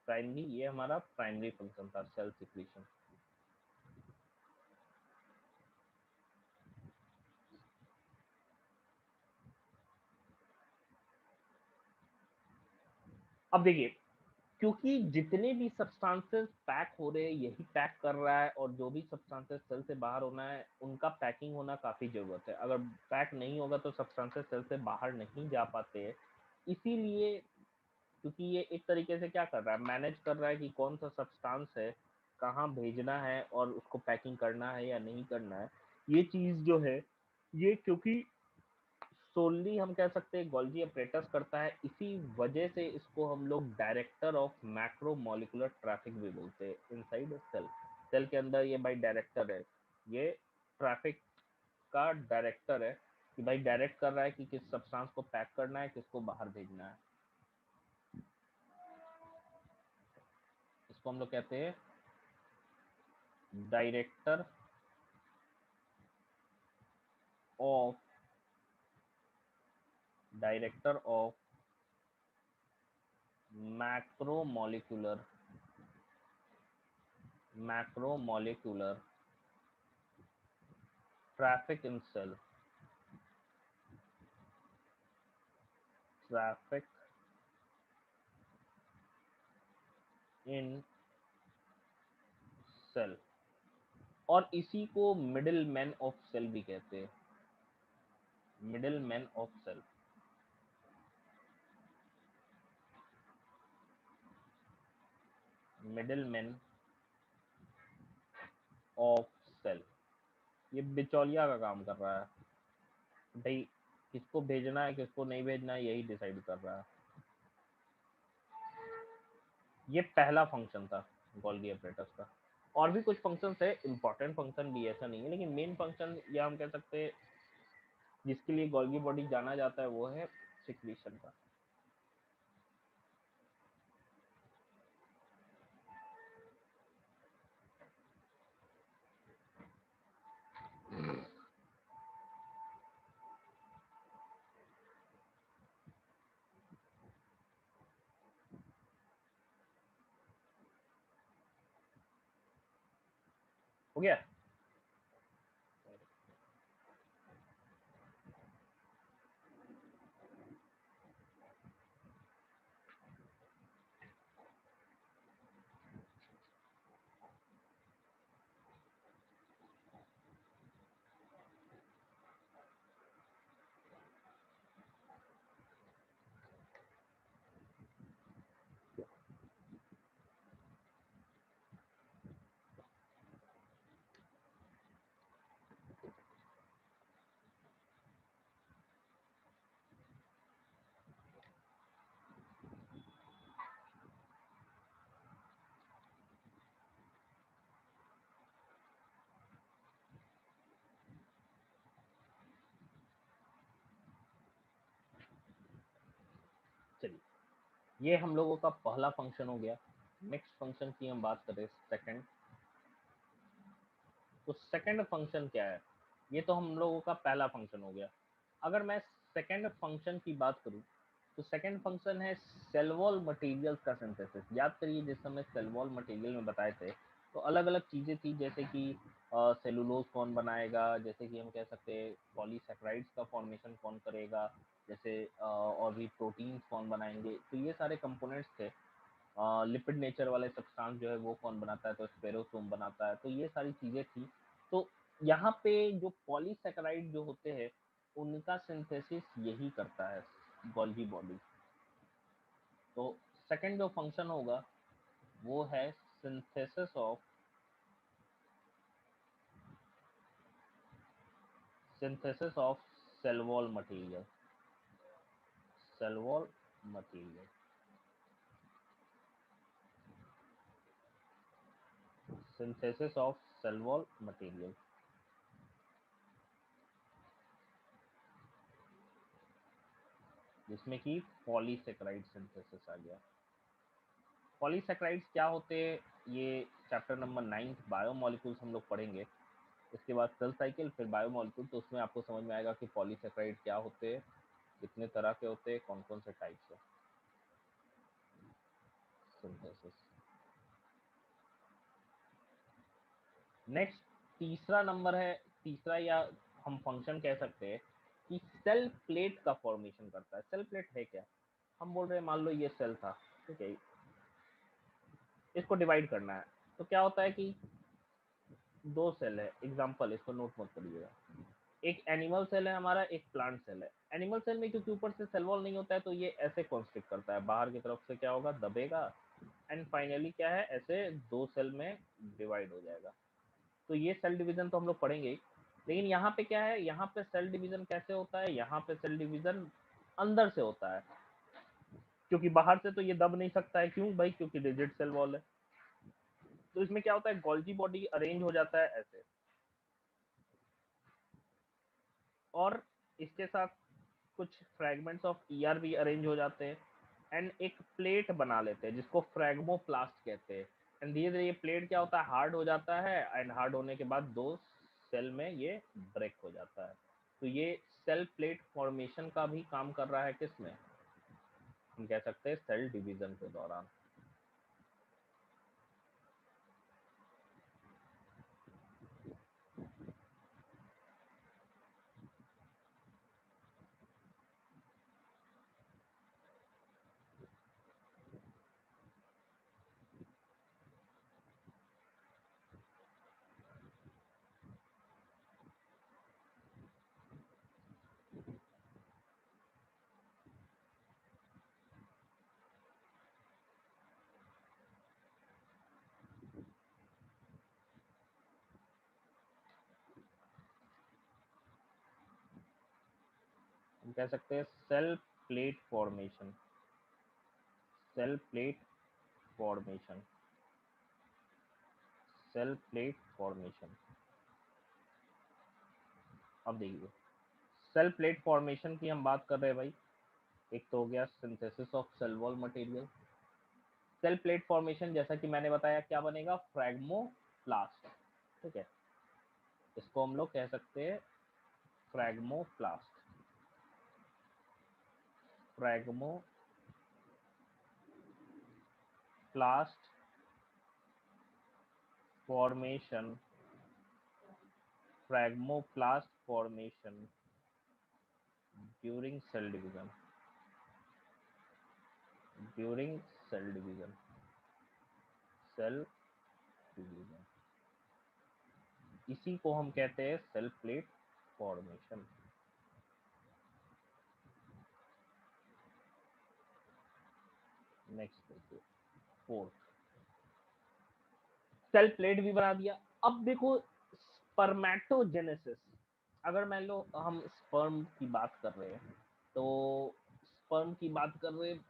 प्राइमरी, ये हमारा प्राइमरी फंक्शन था, सेल सिक्रीशन। अब देखिए, क्योंकि जितने भी सब्सटेंसेस पैक हो रहे हैं यही पैक कर रहा है, और जो भी सब्सटेंसेस सेल से बाहर होना है उनका पैकिंग होना काफी जरूरत है। अगर पैक नहीं होगा तो सब्सटेंसेस सेल से बाहर नहीं जा पाते हैं। इसीलिए, क्योंकि ये एक तरीके से क्या कर रहा है, मैनेज कर रहा है कि कौन सा सब्सटेंस है, कहाँ भेजना है और उसको पैकिंग करना है या नहीं करना है। ये चीज जो है, ये क्योंकि सोनली हम कह सकते हैं गोल्गी अपरेटस करता है, इसी वजह से इसको हम लोग director of macro molecular traffic भी बोलते हैं इनसाइड सेल। सेल के अंदर ये भाई डायरेक्टर है, ये ट्रैफिक का डायरेक्टर है, कि भाई डायरेक्ट कर रहा है कि किस सब्सटेंस को पैक करना है, किसको बाहर भेजना है। इसको हम लोग कहते हैं director of macromolecular traffic in cell, traffic in cell. और इसी को मिडिल मैन ऑफ सेल भी कहते हैं, middle man of cell. Middle man of cell, ये बिचौलिया का काम कर रहा है भाई, किसको भेजना है किसको नहीं भेजना है यही डिसाइड कर रहा है। ये पहला फंक्शन था गोल्गी ऑपरेटर्स का। और भी कुछ फंक्शंस है, इंपॉर्टेंट फंक्शन भी, ऐसा नहीं है, लेकिन मेन फंक्शन या हम कह सकते हैं जिसके लिए गोल्गी बॉडी जाना जाता है वो है सिक्रीशन का। हो गया? ये हम लोगों का पहला फंक्शन हो गया। नेक्स्ट फंक्शन की हम बात करें सेकंड, तो सेकंड फंक्शन क्या है? ये तो हम लोगों का पहला फंक्शन हो गया। अगर मैं सेकंड फंक्शन की बात करूं तो सेकंड फंक्शन है सेल वॉल मटेरियल्स का सिंथेसिस। याद करिए जिस समय सेल वॉल मटेरियल में बताए थे तो अलग अलग चीज़ें थी, जैसे कि सेलुलोज कौन बनाएगा, जैसे कि हम कह सकते हैं पॉलीसेक्राइड्स का फॉर्मेशन कौन करेगा, जैसे और भी प्रोटीन्स कौन बनाएंगे, तो ये सारे कंपोनेंट्स थे। लिपिड नेचर वाले सब्सटेंस जो है वो कौन बनाता है, तो स्पेरोसोम बनाता है, तो ये सारी चीज़ें थी। तो यहाँ पे जो पॉलीसेकेराइड जो होते हैं उनका सिंथेसिस यही करता है गोल्गी बॉडी। तो सेकंड जो फंक्शन होगा वो है synthesis of cell wall material, cell wall material, synthesis of cell wall material, जिसमें कि पॉलीसेकेराइड सिंथेसिस आ गया। पॉलीसेकेराइड्स क्या होते हैं, ये चैप्टर नंबर 9 बायोमोलिक्यूल्स हम लोग पढ़ेंगे। इसके बाद सेल साइकिल, फिर बायोमोलिक्यूल, तो उसमें आपको समझ में आएगा कि पॉलीसेकेराइड क्या होते हैं, कितने तरह के होते हैं, कौन कौन से टाइप्स है सिंथेसिस। नेक्स्ट तीसरा नंबर है, तीसरा या हम फंक्शन कह सकते हैं कि सेल प्लेट का फॉर्मेशन करता है। सेल प्लेट है क्या? हम बोल रहे हैं मान लो ये सेल था, ठीक है, इसको डिवाइड करना है, तो क्या होता है कि दो सेल है, एग्जांपल इसको नोट मत करिएगा, एक एनिमल सेल है हमारा, एक प्लांट सेल है। एनिमल सेल में क्योंकि ऊपर से सेल वॉल नहीं होता है तो ये ऐसे कॉन्स्ट्रिक्ट करता है, बाहर की तरफ से क्या होगा, दबेगा, एंड फाइनली क्या है, ऐसे दो सेल में डिवाइड हो जाएगा। तो ये सेल डिवीजन तो हम लोग पढ़ेंगे ही, लेकिन यहाँ पे क्या है, यहाँ पे सेल डिवीजन कैसे होता है, यहाँ पे सेल डिवीजन अंदर से होता है, क्योंकि बाहर से तो ये दब नहीं सकता है। क्यों भाई? क्योंकि रिजिड सेल वॉल है। तो इसमें क्या होता है, गोल्गी बॉडी अरेंज हो जाता है ऐसे, और इसके साथ कुछ फ्रेगमेंट्स ऑफ ईआर भी अरेंज हो जाते हैं, एंड एक प्लेट बना लेते हैं जिसको फ्रेगमोप्लास्ट कहते हैं। एंड धीरे धीरे ये प्लेट क्या होता है, हार्ड हो जाता है, एंड हार्ड होने के बाद दो सेल में ये ब्रेक हो जाता है। तो ये सेल प्लेट फॉर्मेशन का भी काम कर रहा है, किसमें? हम कह सकते हैं सेल डिवीजन के दौरान। हम कह सकते हैं cell plate formation, cell plate formation, cell plate formation. अब देखिए, सेल प्लेट फॉर्मेशन की हम बात कर रहे हैं भाई। एक तो हो गया synthesis of cell wall material. Cell plate formation जैसा कि मैंने बताया क्या बनेगा, फ्रैगमोप्लास्ट, ठीक है, इसको हम लोग कह सकते हैं phragmoplast, phragmoplast formation, phragmoplast formation during cell division, during cell division, cell division, इसी को हम कहते हैं सेल प्लेट फॉर्मेशन। नेक्स्ट देखिए, फोर्थ, सेल प्लेट भी बना दिया। अब देखो स्पर्मेटोजेनेसिस, अगर मान लो हम स्पर्म की बात कर रहे हैं, तो स्पर्म की बात कर रहे हैं,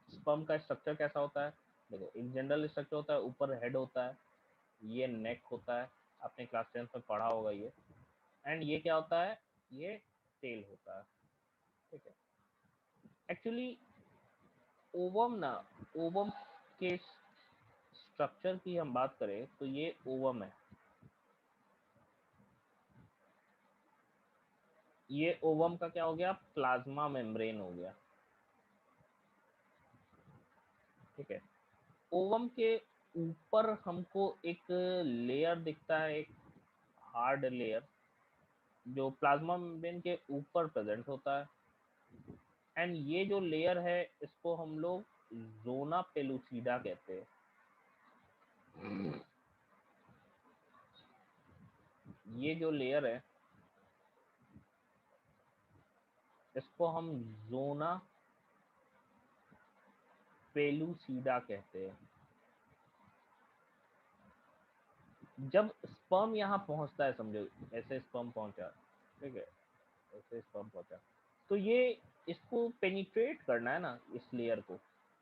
स्पर्म का स्ट्रक्चर कैसा होता है? देखो एक जनरल स्ट्रक्चर होता है, ऊपर हेड होता है, ये नेक होता है, आपने क्लास 10 में पढ़ा होगा ये, एंड ये क्या होता है, ये टेल होता है, ठीक है। एक्चुअली ओवम ना, ओवम के स्ट्रक्चर की हम बात करें तो ये ओवम है, ये ओवम का क्या हो गया, प्लाज्मा मेम्ब्रेन हो गया, ठीक है। ओवम के ऊपर हमको एक लेयर दिखता है, एक हार्ड लेयर जो प्लाज्मा मेम्ब्रेन के ऊपर प्रेजेंट होता है, एंड ये जो लेयर है इसको हम लोग जोना पेलुसिडा कहते हैं। ये जो लेयर है इसको हम जोना पेलुसिडा कहते हैं। जब स्पर्म यहाँ पहुंचता है, समझो ऐसे स्पर्म पहुंचा, ठीक है, ऐसे स्पर्म पहुंचा, तो ये इसको पेनिट्रेट करना है ना, इस लेयर को,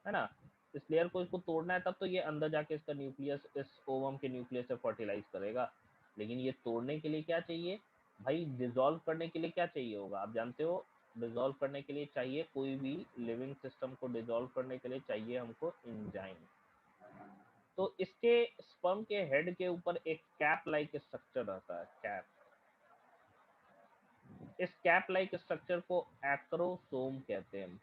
है ना, इस लेयर को इसको तोड़ना है, तब तो ये अंदर जाके इसका न्यूक्लियस इस ओवम के न्यूक्लियस से फर्टिलाइज करेगा। लेकिन ये तोड़ने के लिए क्या चाहिए भाई, डिसॉल्व करने के लिए क्या चाहिए होगा, आप जानते हो, डिसॉल्व करने के लिए चाहिए, कोई भी लिविंग सिस्टम को डिसॉल्व करने के लिए चाहिए हमको एंजाइम। तो इसके स्पर्म के हेड के ऊपर एक कैप लाइक स्ट्रक्चर रहता है, कैप। इस कैप लाइक स्ट्रक्चर को एक्रोसोम कहते हैं।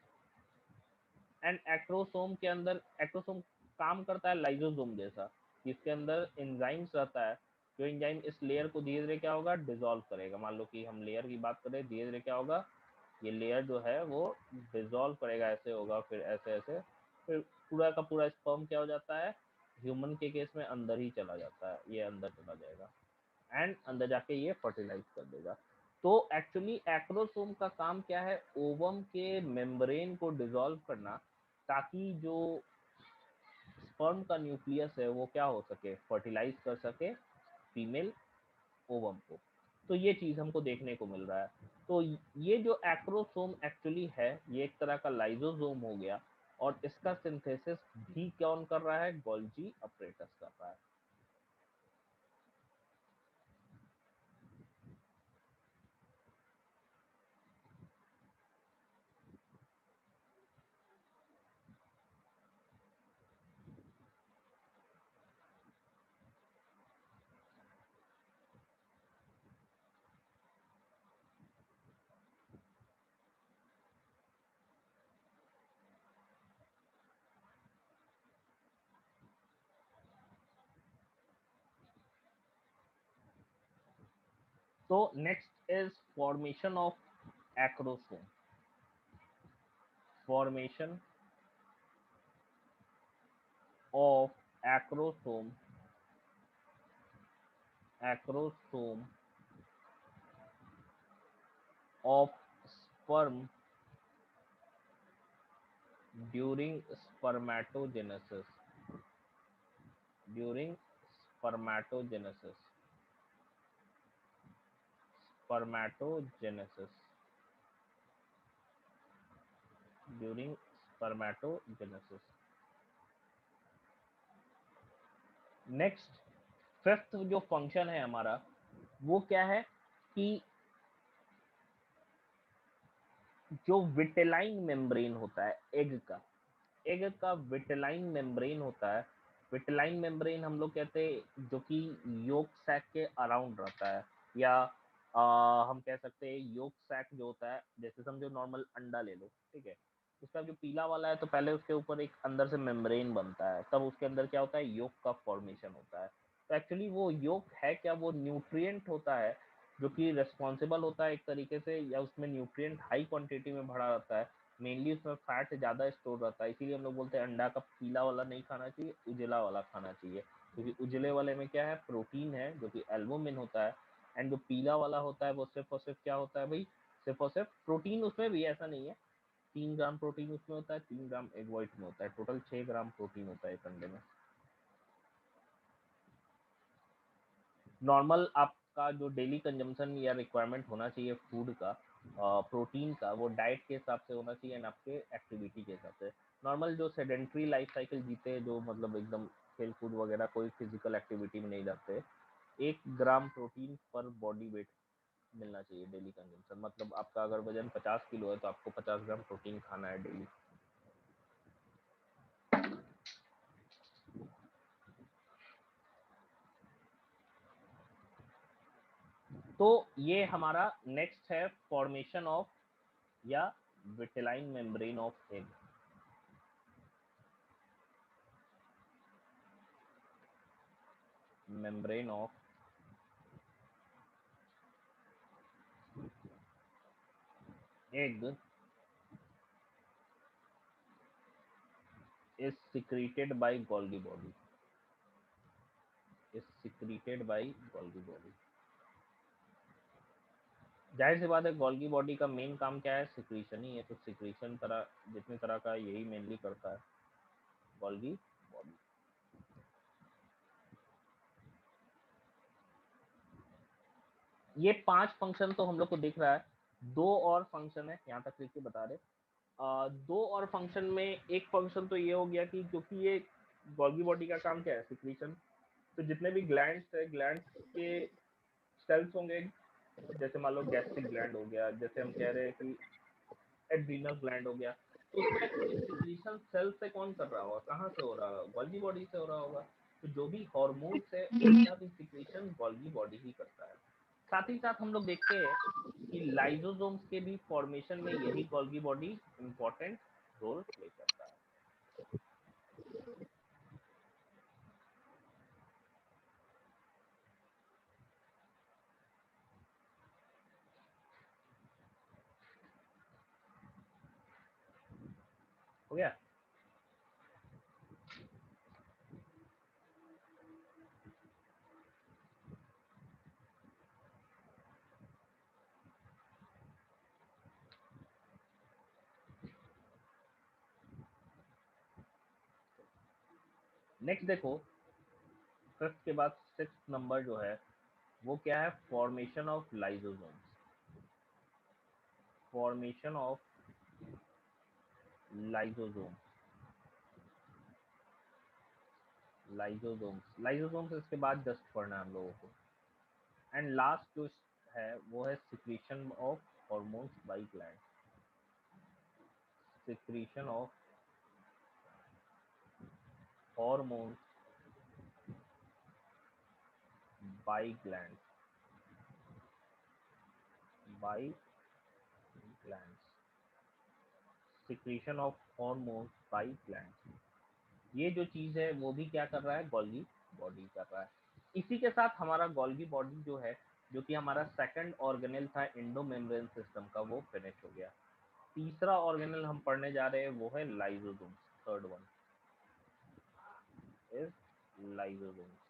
एंड एक्रोसोम के अंदर, एक्रोसोम काम करता है लाइजोसोम जैसा, इसके अंदर एंजाइम्स रहता है, जो एंजाइम इस लेयर को धीरे धीरे क्या होगा, डिसॉल्व करेगा। मान लो कि हम लेयर की बात करें, धीरे धीरे क्या होगा, ये लेयर जो है वो डिसॉल्व करेगा, ऐसे होगा, फिर ऐसे ऐसे, फिर पूरा का पूरा स्पर्म क्या हो जाता है, ह्यूमन के केस में अंदर ही चला जाता है, ये अंदर चला जाएगा एंड अंदर जाके ये फर्टिलाइज कर देगा। तो एक्चुअली एक्रोसोम का काम क्या है, ओवम के मेम्ब्रेन को डिसॉल्व करना, ताकि जो स्पर्म का न्यूक्लियस है वो क्या हो सके, फर्टिलाइज कर सके फीमेल ओवम को। तो ये चीज हमको देखने को मिल रहा है। तो ये जो एक्रोसोम एक्चुअली है, ये एक तरह का लाइजोसोम हो गया, और इसका सिंथेसिस भी कौन कर रहा है, गोल्जी अपरेटस कर रहा है। तो next is formation of acrosome. Formation of acrosome of sperm during spermatogenesis. During spermatogenesis. Spermatogenesis. During spermatogenesis. Next, fifth जो फंक्शन है हमारा, वो क्या है कि जो विटेलाइन मेम्ब्रेन होता है एग का विटेलाइन मेम्ब्रेन होता है। विटेलाइन मेम्ब्रेन हम लोग कहते हैं जो कि योक सैक के अराउंड रहता है, या हम कह सकते हैं योक सैक जो होता है, जैसे समझो नॉर्मल अंडा ले लो, ठीक है, उसका जो पीला वाला है, तो पहले उसके ऊपर एक अंदर से मेम्ब्रेन बनता है, तब उसके अंदर क्या होता है, योक का फॉर्मेशन होता है। तो एक्चुअली वो योक है क्या, वो न्यूट्रिएंट होता है जो कि रिस्पॉन्सिबल होता है एक तरीके से, या उसमें न्यूट्रिएंट हाई क्वांटिटी में भरा रहता है, मेनली उसमें फैट ज़्यादा स्टोर रहता है। इसीलिए हम लोग बोलते हैं अंडा का पीला वाला नहीं खाना चाहिए, उजला वाला खाना चाहिए, क्योंकि उजले वाले में क्या है, प्रोटीन है जो कि एल्बुमिन होता है, एंड जो पीला वाला होता है वो सिर्फ और सिर्फ क्या होता है भाई, सिर्फ और सिर्फ प्रोटीन, उसमें भी ऐसा नहीं है, 3 ग्राम प्रोटीन उसमें होता है, 3 ग्राम एग व्हाइट में होता है, टोटल 6 ग्राम प्रोटीन होता है एक अंडे में। नॉर्मल आपका जो डेली कंजम्पशन या रिक्वायरमेंट होना चाहिए फूड का, प्रोटीन का, वो डाइट के हिसाब से होना चाहिए, एंड आपके एक्टिविटी के हिसाब से। नॉर्मल जो सेडेंट्री लाइफ साइकिल जीते हैं, जो मतलब एकदम खेल कूद वगैरह कोई फिजिकल एक्टिविटी में नहीं जाते, 1 ग्राम प्रोटीन पर बॉडी वेट मिलना चाहिए डेली कंजम्पशन। मतलब आपका अगर वजन 50 किलो है तो आपको 50 ग्राम प्रोटीन खाना है डेली। तो ये हमारा नेक्स्ट है फॉर्मेशन ऑफ या vitelline membrane of egg. Membrane of egg is secreted by Golgi body. Is secreted by Golgi body. जाहिर सी बात है गोल्गी बॉडी का मेन काम क्या है, सिक्रीशन ही है, तो सिक्रीशन तरह जितनी तरह का यही मेनली करता है गोल्गी बॉडी। ये 5 फंक्शन तो हम लोग को दिख रहा है, 2 और फंक्शन है यहाँ तक लिख के बता रहे। 2 और फंक्शन में एक फंक्शन तो ये हो गया कि क्योंकि ये गोल्गी बॉडी का काम क्या है, सिक्रीशन, तो जितने भी ग्लैंड्स है, ग्लैंड्स के सेल्स होंगे, जैसे मान लो गैस्ट्रिक ग्लैंड हो गया, जैसे हम कह रहे हैं कि एड्रीनल ग्लैंड हो गया, तो उसमें सिक्रीशन सेल से कौन कर रहा होगा, कहाँ से हो रहा होगा, गोल्गी बॉडी से हो रहा होगा। तो जो भी हॉर्मोन्स है उसका भी सिक्रीशन गोल्गी बॉडी ही करता है। साथ ही साथ हम लोग देखते हैं कि लाइसोसोम्स के भी फॉर्मेशन में यही Golgi body important role play करता है। हो गया। नेक्स्ट देखो, फिफ्थ के बाद सिक्स्थ नंबर जो है वो क्या है, formation of lysosomes. Formation of lysosomes. Lysosomes इसके बाद जस्ट पढ़ना है हम लोगों को। एंड लास्ट जो है वो है secretion of hormones by gland. Secretion of hormones by gland. By gland. Secretion of hormones by gland, ये जो चीज है वो भी क्या कर रहा है, गोल्गी बॉडी कर रहा है। इसी के साथ हमारा गोल्गी बॉडी जो है, जो कि हमारा सेकंड ऑर्गेनेल था इंडो मेम्ब्रेन सिस्टम का, वो फिनिश हो गया। तीसरा ऑर्गेनेल हम पढ़ने जा रहे हैं वो है lysosomes. Third one is lysosomes.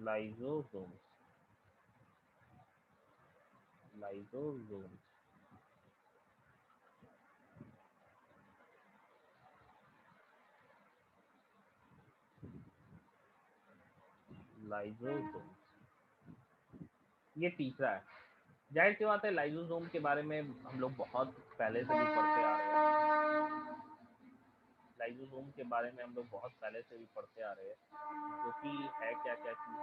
Lysosomes. Lysosomes. Lysosomes, ये तीसरा है। जाहिर सी बात है लाइसोसोम के बारे में हम लोग बहुत पहले से भी पढ़ते आ रहे हैं। लाइसोसोम के बारे में हम लोग बहुत पहले से भी पढ़ते आ रहे हैं, जो कि है क्या क्या चीज।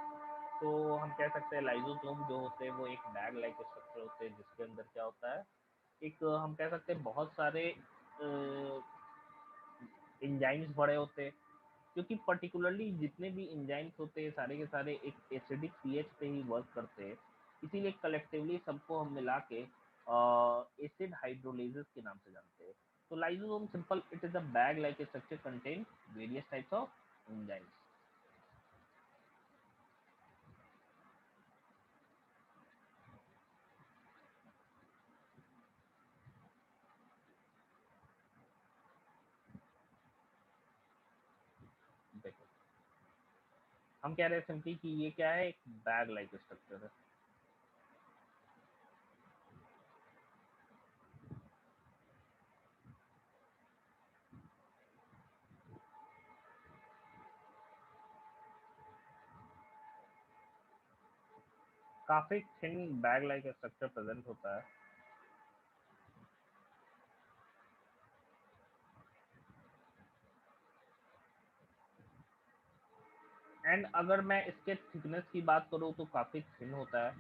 तो हम कह सकते हैं लाइसोसोम जो होते हैं वो एक बैग लाइक स्ट्रक्चर होते हैं, जिसके अंदर क्या होता है, एक हम कह सकते हैं बहुत सारे एंजाइम्स भरे होते हैं, क्योंकि पर्टिकुलरली जितने भी एंजाइम्स होते हैं सारे के सारे एक एसिडिक पीएच पे ही वर्क करते हैं, इसीलिए कलेक्टिवली सबको हम मिला के एसिड हाइड्रोलाइसिस के नाम से जानते हैं। तो lysosome simple, it is a bag like structure contain various types of enzymes. देखो, हम कह रहे हैं सिंपली कि ये क्या है, एक बैग लाइक स्ट्रक्चर है। काफी thin bag like structure present होता है। एंड अगर मैं इसके थिकनेस की बात करूँ तो काफी थिन होता है,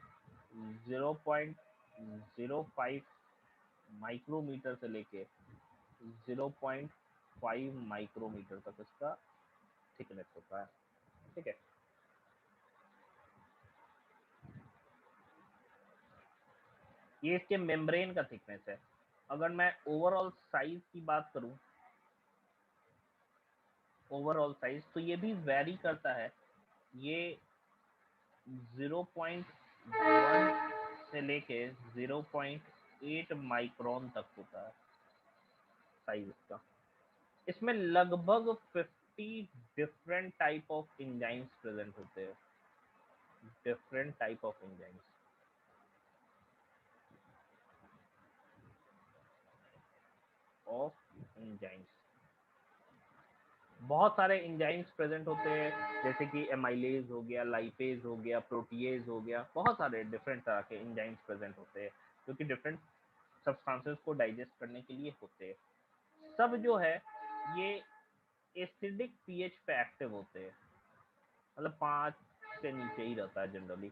0.05 माइक्रोमीटर से लेके 0.5 माइक्रोमीटर तक इसका थिकनेस होता है, ठीक है। ये इसके मेम्ब्रेन का थिकनेस है। अगर मैं ओवरऑल साइज की बात करूं, ओवरऑल साइज तो ये भी वेरी करता है। ये 0.1 से लेके 0.8 माइक्रोन तक होता है साइज इसका। इसमें लगभग 50 different type of enzymes present होते हैं, डिफरेंट टाइप ऑफ एंजाइम्स बहुत सारे एंजाइम्स प्रेजेंट होते हैं, जैसे कि एमाइलेज हो गया, लाइपेज हो गया, प्रोटीएज हो गया, बहुत सारे डिफरेंट तरह के एंजाइम्स प्रेजेंट होते हैं जो कि डिफरेंट सब्सटेंसेस को डाइजेस्ट करने के लिए होते हैं। सब जो है ये एसिडिक पीएच पे एक्टिव होते हैं, मतलब 5 से नीचे ही रहता है generally,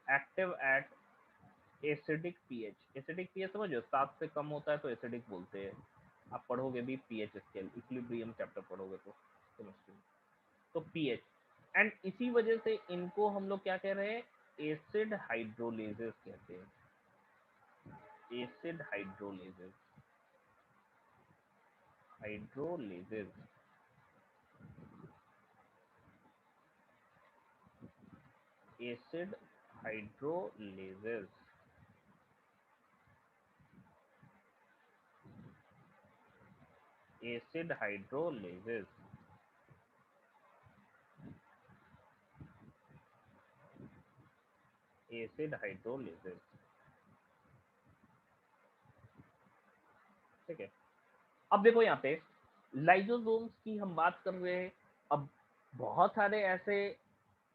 active at acidic pH. Acidic pH समझो, 7 से कम होता है तो एसिडिक बोलते हैं। आप पढ़ोगे भी पीएच स्केल, इक्विलिब्रियम चैप्टर पढ़ोगे तो केमिस्ट्री, तो पीएच। एंड इसी वजह से इनको हम लोग क्या कह रहे हैं, एसिड हाइड्रोलेजेस कहते हैं, acid hydrolases, hydrolases, acid hydrolases, acid hydrolases, acid hydrolases, ठीक है। अब देखो यहाँ पे लाइसोसोम्स की हम बात कर रहे हैं। अब बहुत सारे ऐसे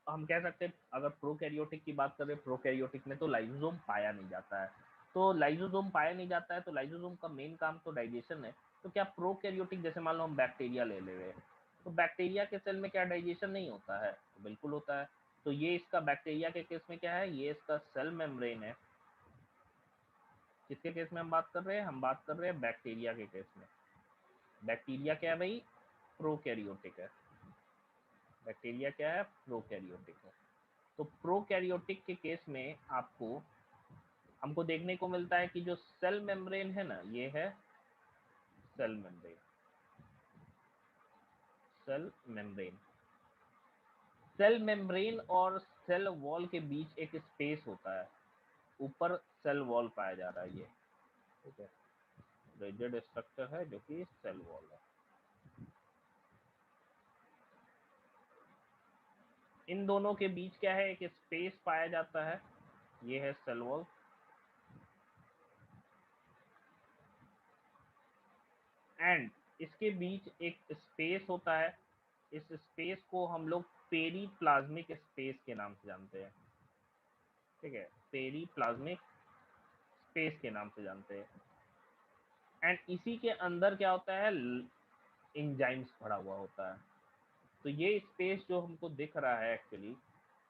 हम कह सकते हैं, अगर प्रोकैरियोटिक की बात करें, प्रोकैरियोटिक में तो लाइसोसोम पाया नहीं जाता है। तो लाइसोसोम पाया नहीं जाता है, तो लाइसोसोम का मेन काम तो डाइजेशन है। तो क्या प्रोकैरियोटिक, जैसे मान लो हम बैक्टीरिया ले ले रहे हैं, तो बैक्टीरिया के सेल में क्या डाइजेशन नहीं होता है? तो बिल्कुल होता है। तो ये इसका बैक्टीरिया के केस में क्या है, ये इसका सेल मेम्ब्रेन है। किसके केस में हम बात कर रहे हैं? हम बात कर रहे हैं बैक्टीरिया के केस में। बैक्टीरिया क्या है भाई? प्रोकैरियोटिक है। बैक्टीरिया क्या है? प्रोकैरियोटिक है। तो प्रोकैरियोटिक के केस में आपको हमको देखने को मिलता है कि जो सेल मेम्ब्रेन है ना, ये है cell membrane, cell membrane. Cell membrane और सेल वॉल के बीच एक स्पेस होता है, ऊपर सेल वॉल पाया जा रहा है ये, ठीक है। रिजिड स्ट्रक्चर है जो कि सेल वॉल है। इन दोनों के बीच क्या है, एक स्पेस पाया जाता है, ये है सेल वॉल। एंड इसके बीच एक स्पेस होता है, इस स्पेस को हम लोग पेरीप्लाज्मिक स्पेस के नाम से जानते हैं, ठीक है, पेरीप्लाज्मिक स्पेस के नाम से जानते हैं। एंड इसी के अंदर क्या होता है, एंजाइम्स भरा हुआ होता है। तो ये स्पेस जो हमको दिख रहा है एक्चुअली,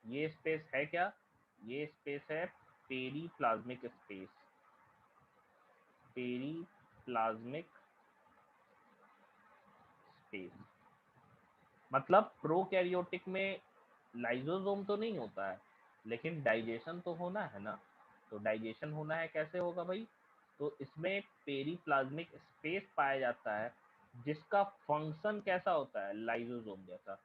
ये स्पेस है क्या? ये स्पेस है पेरीप्लाज्मिक स्पेस, पेरीप्लाज्मिक स्पेस। मतलब प्रोकैरियोटिक में लाइसोसोम तो नहीं होता है, लेकिन डाइजेशन तो होना है ना। तो डाइजेशन होना है, कैसे होगा भाई? तो इसमें पेरीप्लाज्मिक स्पेस पाया जाता है, जिसका फंक्शन कैसा होता है, लाइसोसोम जैसा।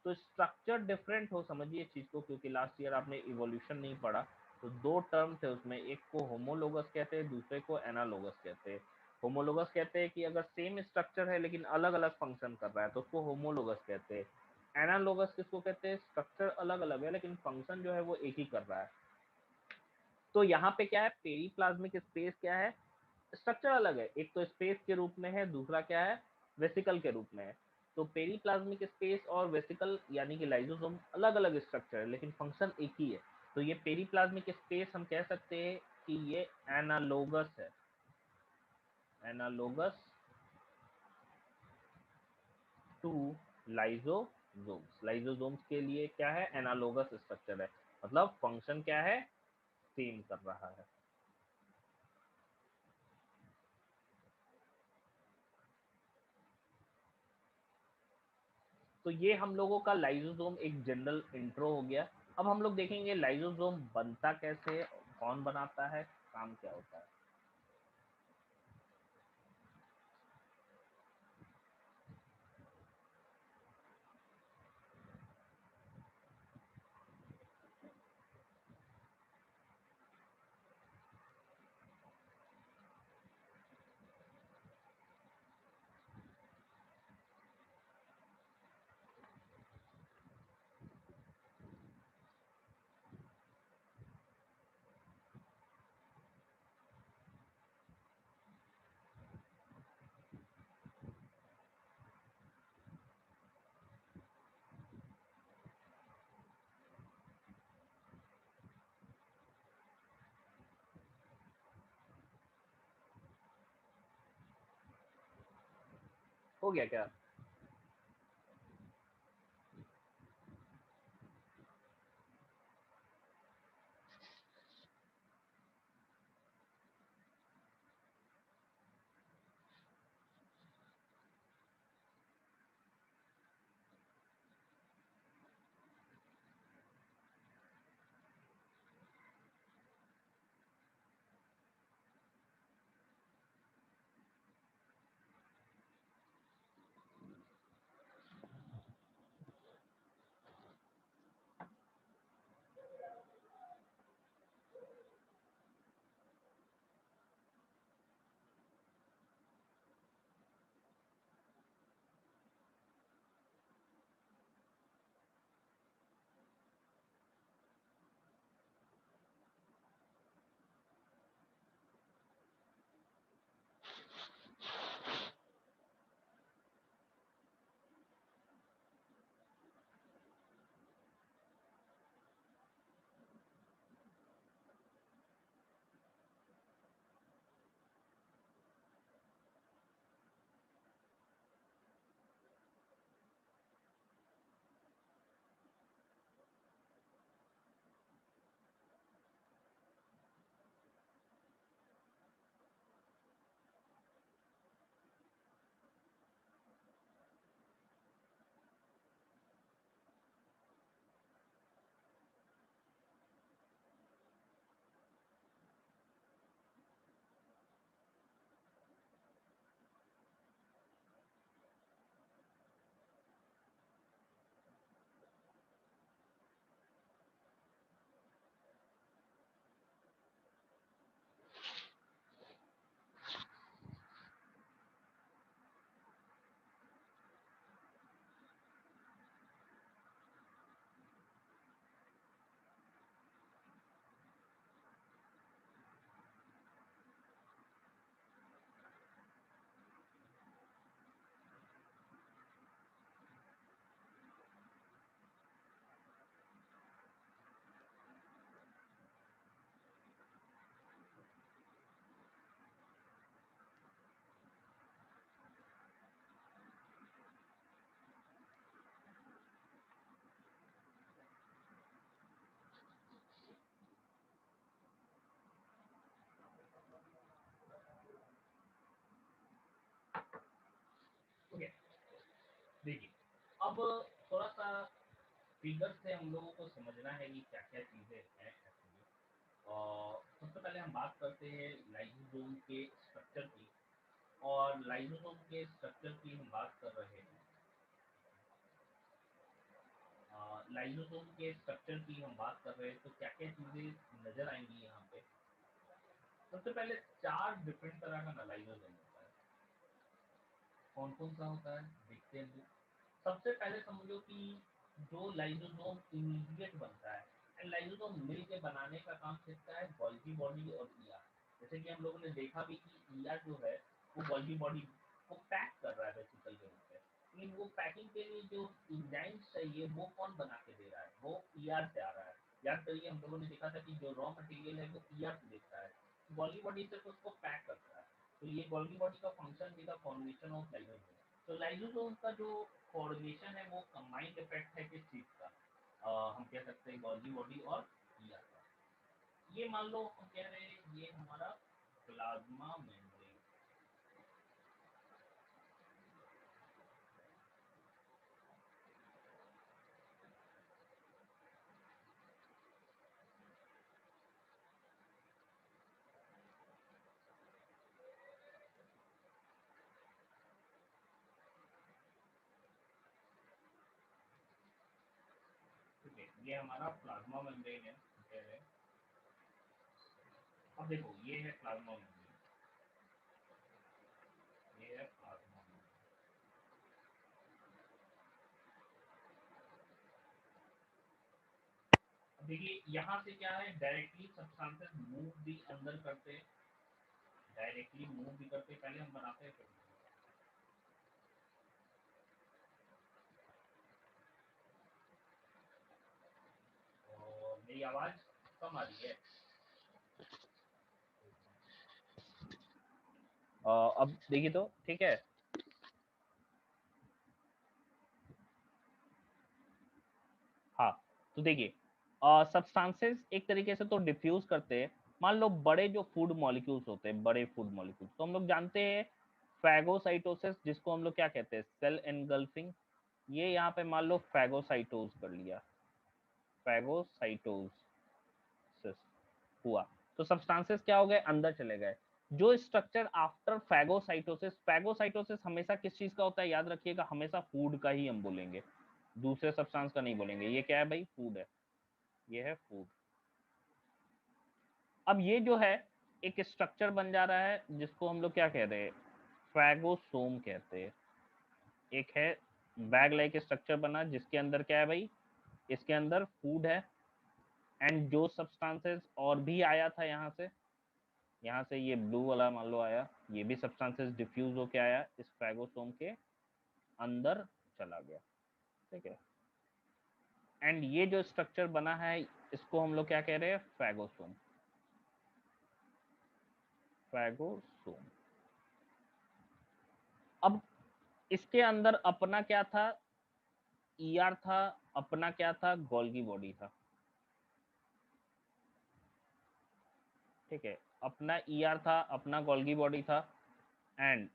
तो स्ट्रक्चर डिफरेंट हो, समझिए चीज को, क्योंकि लास्ट ईयर आपने इवोल्यूशन नहीं पढ़ा। तो दो टर्म थे उसमें, एक को होमोलोगस कहते हैं, दूसरे को एनालोगस कहते हैं। होमोलोगस कहते हैं कि अगर सेम स्ट्रक्चर है लेकिन अलग अलग फंक्शन कर रहा है तो उसको होमोलोगस कहते हैं। एनालोगस किसको कहते हैं? स्ट्रक्चर अलग अलग है लेकिन फंक्शन जो है वो एक ही कर रहा है। तो यहाँ पे क्या है, पेरीप्लाज्मिक स्पेस क्या है, स्ट्रक्चर अलग है, एक तो स्पेस के रूप में है, दूसरा क्या है, वेसिकल के रूप में है। तो पेरीप्लाज्मिक स्पेस और वेसिकल यानी कि लाइसोसोम अलग अलग स्ट्रक्चर है लेकिन फंक्शन एक ही है। तो ये पेरीप्लाज्मिक स्पेस हम कह सकते हैं कि ये एनालोगस है, एनालोगस टू लाइसोसोम्स। लाइसोसोम्स के लिए क्या है, एनालोगस स्ट्रक्चर है, मतलब फंक्शन क्या है, सेम कर रहा है। तो ये हम लोगों का लाइसोसोम एक जनरल इंट्रो हो गया। अब हम लोग देखेंगे लाइसोसोम बनता कैसे, कौन बनाता है, काम क्या होता है। हो गया क्या? ओके, देखिए, अब थोड़ा सा फिगर से हम लोगों को समझना है कि क्या क्या चीजें हैं एक्चुअली। और सबसे पहले हम बात करते हैं लाइसोसोम के स्ट्रक्चर की। और लाइसोसोम के स्ट्रक्चर की हम बात कर रहे हैं, लाइसोसोम के स्ट्रक्चर की हम बात कर रहे हैं, तो क्या क्या चीजें नजर आएंगी यहाँ पे। सबसे पहले चार डिफरेंट तरह का लाइसोसोम होता है। कौन कौन सा होता है देखते हैं। सबसे पहले समझो कि जो लाइसोसोम इमीडिएट बनता है, एंड लाइसोसोम मिल के बनाने का काम करता है गोल्गी बॉडी और ईआर। जैसे कि हम लोगों ने देखा भी कि ईआर जो है वो गोल्गी बॉडी को पैक कर रहा है वेसिकल के रूप में, लेकिन वो पैकिंग के लिए जो इंजाइम्स चाहिए वो कौन बना के दे रहा है, वो ईआर से आ रहा है। याद करिए हम लोगों ने देखा था कि जो रॉ मटेरियल है वो ईआर से देखता है, गोल्गी बॉडी सिर्फ उसको पैक करता है। तो ये गोल्गी बॉडी का फंक्शन भी था फॉर्मेशन ऑफ लाइसोसोम। तो लाइसोसोम का जो कोऑर्डिनेशन है वो कंबाइंड इफेक्ट है किस चीज का, हम कह सकते हैं गोल्गी बॉडी और ईआर का। ये मान लो हम कह रहे हैं ये हमारा प्लाज्मा मेम्ब्रेन। ये हमारा प्लाज्मा मेम्ब्रेन है। अब देखो ये है प्लाज्मा मेम्ब्रेन, ये है प्लाज्मा मेम्ब्रेन। अब देखिए यहाँ से क्या है, डायरेक्टली सब्सटेंसेस मूव भी अंदर करते हैं, डायरेक्टली मूव भी करते हैं, पहले हम बनाते हैं फिर। और मेरी आवाज कम आ रही है। अब देखिए तो ठीक है। हाँ, तो देखिए सब्सटेंसेस एक तरीके से तो डिफ्यूज करते हैं। मान लो बड़े जो फूड मॉलिक्यूल्स होते हैं, बड़े फूड मॉलिक्यूल्स, तो हम लोग जानते हैं फैगोसाइटोसिस, जिसको हम लोग क्या कहते हैं, सेल एनगल्फिंग। ये यहाँ पे मान लो फैगोसाइटोज कर लिया, फैगोसाइटोसिस हुआ, तो सब्सटेंसेस क्या हो गए, अंदर चले गए। जो स्ट्रक्चर आफ्टर फैगोसाइटोसिस, फैगोसाइटोसिस हमेशा किस चीज का होता है, याद रखिएगा, हमेशा फूड का ही हम बोलेंगे, दूसरे सब्सटेंस का नहीं बोलेंगे। ये क्या है भाई, फूड है, ये है फूड। अब ये जो है एक स्ट्रक्चर बन जा रहा है, जिसको हम लोग क्या कह रहे हैं, फैगोसोम कहते हैं। एक है बैग लाइक स्ट्रक्चर बना, जिसके अंदर क्या है भाई, इसके अंदर फूड है। एंड जो सब्सटेंसेस और भी आया था यहाँ से ये ब्लू वाला मान लो आया, ये भी सब्सटेंसेस डिफ्यूज होके आया, इस फैगोसोम के अंदर चला गया। ठीक है, एंड ये जो स्ट्रक्चर बना है, इसको हम लोग क्या कह रहे हैं, फैगोसोम, फैगोसोम। अब इसके अंदर अपना क्या था, ईआर था, अपना क्या था, गोल्गी बॉडी था। ठीक है, अपना ईआर था, अपना गोल्गी बॉडी था। एंड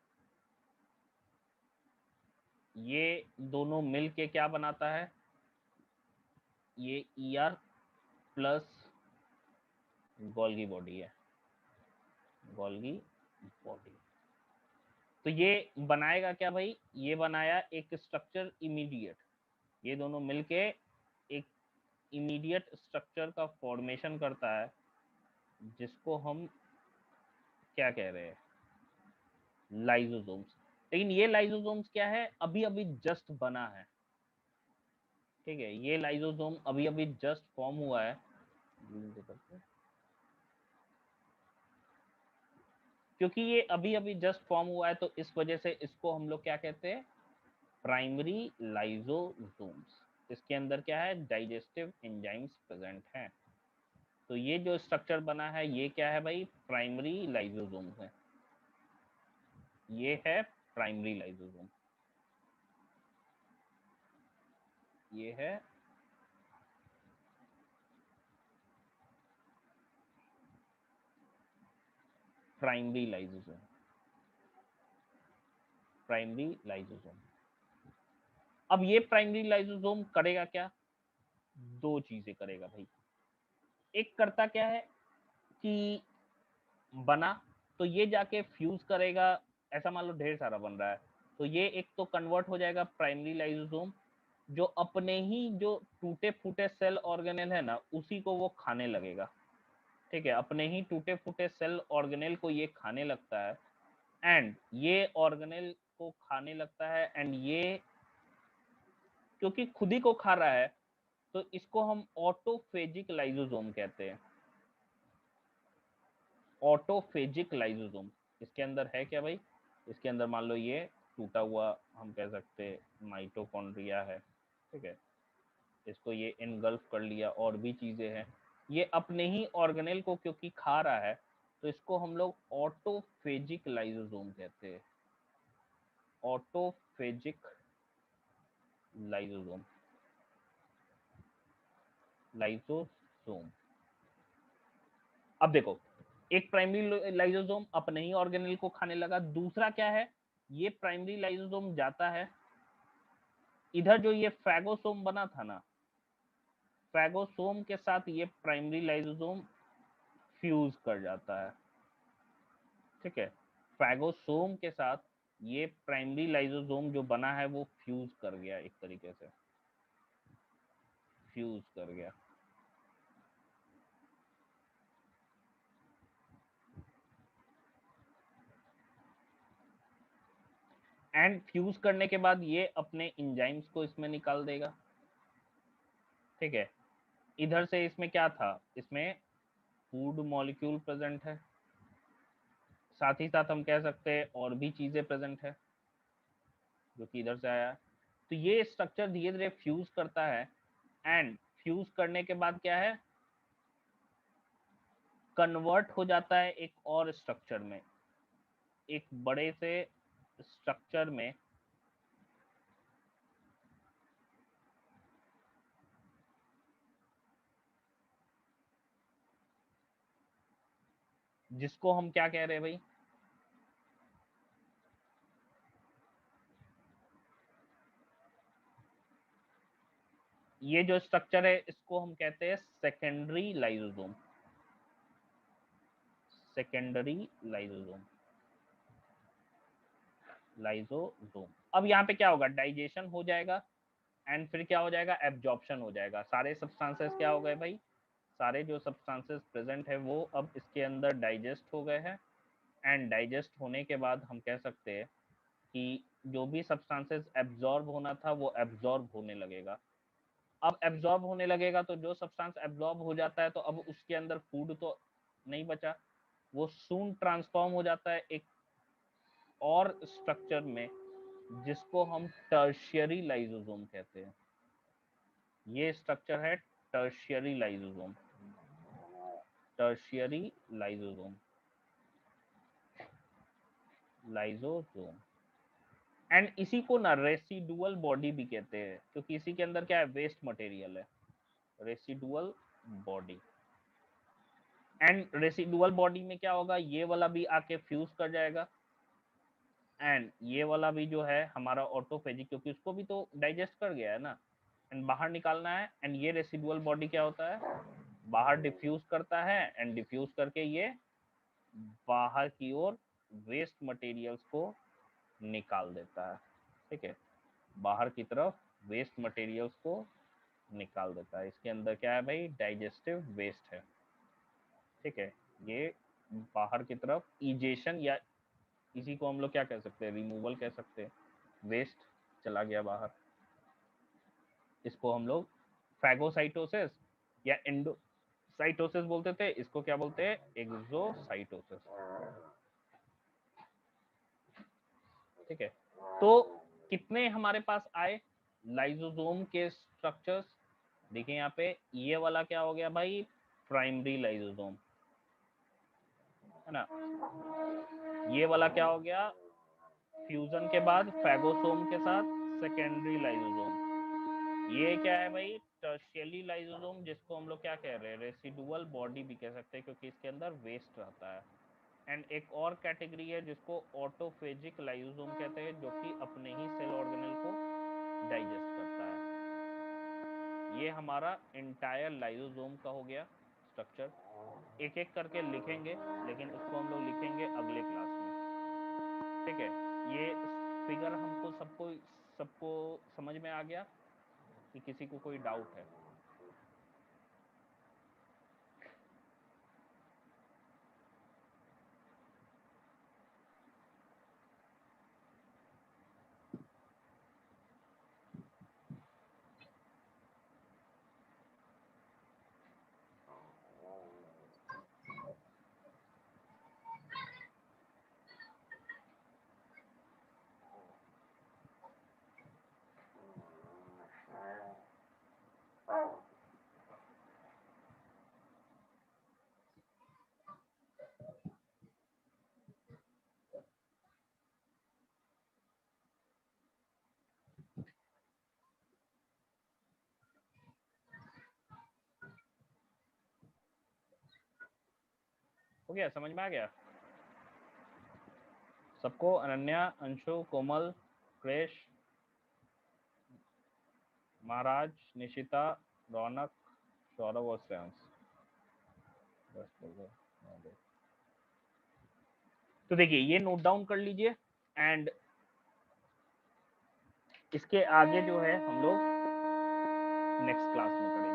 ये दोनों मिल के क्या बनाता है, ये ईआर प्लस गोल्गी बॉडी है, गोल्गी बॉडी। तो ये बनाएगा क्या भाई, ये बनाया एक स्ट्रक्चर इमीडिएट, ये दोनों मिलके एक इमीडिएट स्ट्रक्चर का फॉर्मेशन करता है, जिसको हम क्या कह रहे हैं, लाइजोसोम्स। लेकिन ये लाइजोसोम्स क्या है, अभी अभी जस्ट बना है। ठीक है, ये लाइजोसोम अभी अभी जस्ट फॉर्म हुआ है, क्योंकि ये अभी अभी जस्ट फॉर्म हुआ है, तो इस वजह से इसको हम लोग क्या कहते हैं, प्राइमरी लाइजोसोम्स। इसके अंदर क्या है, डाइजेस्टिव एंजाइम्स प्रेजेंट हैं। तो ये जो स्ट्रक्चर बना है, ये क्या है भाई, प्राइमरी लाइजोसोम्स है, ये है प्राइमरी लाइजोसोम, ये है प्राइमरी लाइजोसोम, प्राइमरी लाइजोसोम। अब ये प्राइमरी लाइजोसोम करेगा क्या, दो चीजें करेगा भाई। एक करता क्या है कि बना, तो ये जाके फ्यूज करेगा, ऐसा मान लो ढेर सारा बन रहा है, तो ये एक तो कन्वर्ट हो जाएगा प्राइमरी लाइजोसोम, जो अपने ही जो टूटे फूटे सेल ऑर्गेनेल है ना, उसी को वो खाने लगेगा। ठीक है, अपने ही टूटे फूटे सेल ऑर्गेनेल को ये खाने लगता है। एंड ये ऑर्गेनेल को खाने लगता है, एंड ये क्योंकि खुद ही को खा रहा है, तो इसको हम ऑटोफेजिक लाइजोसोम कहते हैं, ऑटोफेजिक लाइजोसोम। इसके अंदर है क्या भाई, इसके अंदर मान लो ये टूटा हुआ हम कह सकते माइटोकॉन्ड्रिया है। ठीक है, इसको ये इनगल्फ कर लिया, और भी चीजें हैं, ये अपने ही ऑर्गेनेल को क्योंकि खा रहा है, तो इसको हम लोग ऑटोफेजिक लाइजोसोम कहते हैं, ऑटोफेजिक लाइजोसोम, लाइजोसोम। अब देखो, एक प्राइमरी लाइजोसोम अपने ही ऑर्गेनेल को खाने लगा, दूसरा क्या है, ये प्राइमरी लाइजोसोम जाता है इधर, जो ये फैगोसोम बना था ना, फैगोसोम के साथ ये प्राइमरी लाइजोसोम फ्यूज कर जाता है। ठीक है, फैगोसोम के साथ ये प्राइमरी लाइजोसोम जो बना है वो फ्यूज कर गया एक तरीके से, फ्यूज कर गया। एंड फ्यूज करने के बाद ये अपने इंजाइम्स को इसमें निकाल देगा, ठीक है। इधर से इसमें क्या था, इसमें फूड मॉलिक्यूल प्रेजेंट है, साथ ही साथ हम कह सकते हैं और भी चीजें प्रेजेंट है जो कि इधर से आया है। तो ये स्ट्रक्चर धीरे धीरे फ्यूज करता है एंड फ्यूज करने के बाद क्या है, कन्वर्ट हो जाता है एक और स्ट्रक्चर में, एक बड़े से स्ट्रक्चर में, जिसको हम क्या कह रहे हैं भाई, ये जो स्ट्रक्चर है इसको हम कहते हैं secondary lysosome, secondary lysosome, lysosome. अब यहाँ पे क्या होगा, डाइजेशन हो जाएगा एंड फिर क्या हो जाएगा, एब्जॉर्प्शन हो जाएगा। सारे सब्सटेंसेस क्या हो गए भाई, सारे जो सब्सटेंसेस प्रेजेंट है वो अब इसके अंदर डाइजेस्ट हो गए हैं एंड डाइजेस्ट होने के बाद हम कह सकते हैं कि जो भी सब्सटेंसेस एब्जॉर्ब होना था वो एब्जॉर्ब होने लगेगा। अब एब्जॉर्ब होने लगेगा तो जो सब्सटेंस एब्जॉर्ब हो जाता है तो अब उसके अंदर फूड तो नहीं बचा, वो सून ट्रांसफॉर्म हो जाता है एक और स्ट्रक्चर में जिसको हम टर्शियरी लाइसोसोम कहते हैं। ये स्ट्रक्चर है tertiary lysosome, tertiary lysosome, lysosome. And इसी को ना रेसिडुअल बॉडी भी कहते हैं क्योंकि इसी के अंदर क्या है, वेस्ट मटेरियल है, residual body. And residual body में क्या होगा, ये वाला भी आके फ्यूज कर जाएगा एंड ये वाला भी जो है हमारा ऑटोफेजिक, क्योंकि उसको भी तो डाइजेस्ट कर गया है ना, एंड बाहर निकालना है। एंड ये रेसिडुअल बॉडी क्या होता है, बाहर डिफ्यूज करता है एंड डिफ्यूज करके ये बाहर की ओर वेस्ट मटेरियल्स को निकाल देता है, ठीक है, बाहर की तरफ वेस्ट मटेरियल्स को निकाल देता है। इसके अंदर क्या है भाई, डाइजेस्टिव वेस्ट है, ठीक है। ये बाहर की तरफ इजेशन, या इसी को हम लोग क्या कह सकते हैं, रिमूवल कह सकते हैं, वेस्ट चला गया बाहर। इसको हम लोग फैगोसाइटोसिस या एंडोसाइटोसिस बोलते थे, इसको क्या बोलते हैं, एक्सोसाइटोसिस, ठीक है। तो कितने हमारे पास आए लाइसोसोम के स्ट्रक्चर्स, देखिए यहाँ पे ये वाला क्या हो गया भाई, प्राइमरी लाइसोसोम है ना, ये वाला क्या हो गया, फ्यूजन के बाद फैगोसोम के साथ सेकेंडरी लाइसोसोम। ये क्या है भाई, टर्शियरी लाइसोसोम, जिसको हम लोग क्या कह रहे हैं, रेसिडुअल बॉडी भी कह सकते हैं क्योंकि इसके अंदर वेस्ट रहता है। एंड एक और कैटेगरी है जिसको ऑटोफेजिक लाइसोसोम कहते हैं, जो कि अपने ही सेल ऑर्गेनल को डाइजेस्ट करता है। ये हमारा इंटायर लाइसोसोम का हो गया स्ट्रक्चर। एक एक करके लिखेंगे लेकिन उसको हम लोग लिखेंगे अगले क्लास में, ठीक है। ये फिगर हमको सबको सबको समझ में आ गया कि किसी को कोई डाउट है? हो गया, समझ में आ गया सबको? अनन्या, अंशु, कोमल, क्रेश, महाराज, निशिता, रौनक, सौरभ और श्रेयांश। तो देखिए ये नोट डाउन कर लीजिए एंड इसके आगे जो है हम लोग नेक्स्ट क्लास में करेंगे।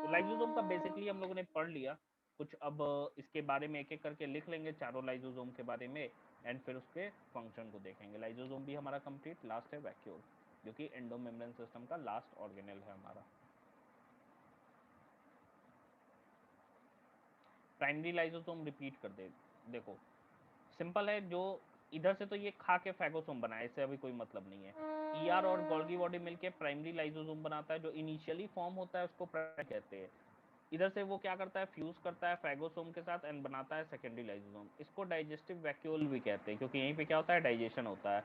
तो लाइसोसोम का बेसिकली हम लोगों ने पढ़ लिया कुछ। अब इसके बारे में एक एक करके लिख लेंगे चारों लाइसोसोम के बारे में, एंड फिर उसके फंक्शन को देखेंगे। लाइसोसोम भी हमारा कंप्लीट। लास्ट है वैक्यूल, जो कि एंडोमेम्ब्रेन सिस्टम का लास्ट ऑर्गेनेल है हमारा। प्राइमरी लाइसोसोम रिपीट कर दे, देखो सिंपल है। जो इधर से तो ये खा के फैगोसोम बना है, इससे अभी कोई मतलब नहीं है। ईआर और गोल्गी बॉडी मिलके प्राइमरी लाइसोसोम बनाता है। जो इनिशियली फॉर्म होता है उसको प्राइमरी कहते हैं। इधर से वो क्या करता है, फ्यूज करता है फैगोसोम के साथ एंड बनाता है सेकेंडरी लाइसोसोम। इसको डाइजेस्टिव वैक्यूल भी कहते हैं, क्योंकि यहीं पे क्या होता है, डाइजेशन होता है।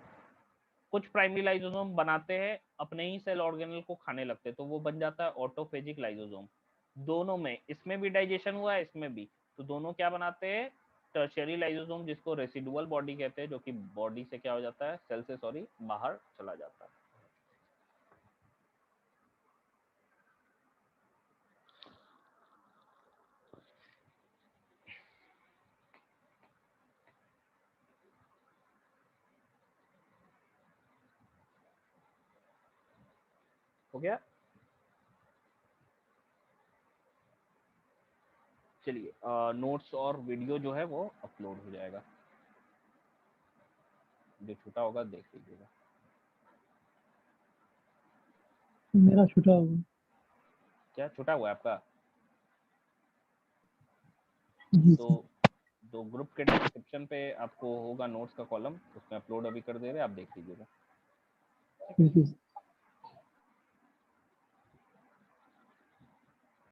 कुछ प्राइमरी लाइसोसोम बनाते हैं अपने ही सेल ऑर्गेनल को खाने लगते हैं, तो वो बन जाता है ऑटोफेजिक लाइसोसोम। दोनों में, इसमें भी डाइजेशन हुआ है, इसमें भी, तो दोनों क्या बनाते हैं, टर्शियरी लाइसोसोम, जिसको रेसिडुअल बॉडी कहते हैं, जो कि बॉडी से क्या हो जाता है, सेल से सॉरी बाहर चला जाता है। हो गया। चलिए नोट्स और वीडियो जो है वो अपलोड हो जाएगा, जो छूटा होगा देख लीजिएगा। मेरा छूटा हुआ। क्या छूटा हुआ है आपका? जी तो सर। तो ग्रुप के डिस्क्रिप्शन पे आपको होगा नोट्स का कॉलम, उसमें अपलोड अभी कर दे रहे हैं, आप देख लीजिएगा। ठीक है सर।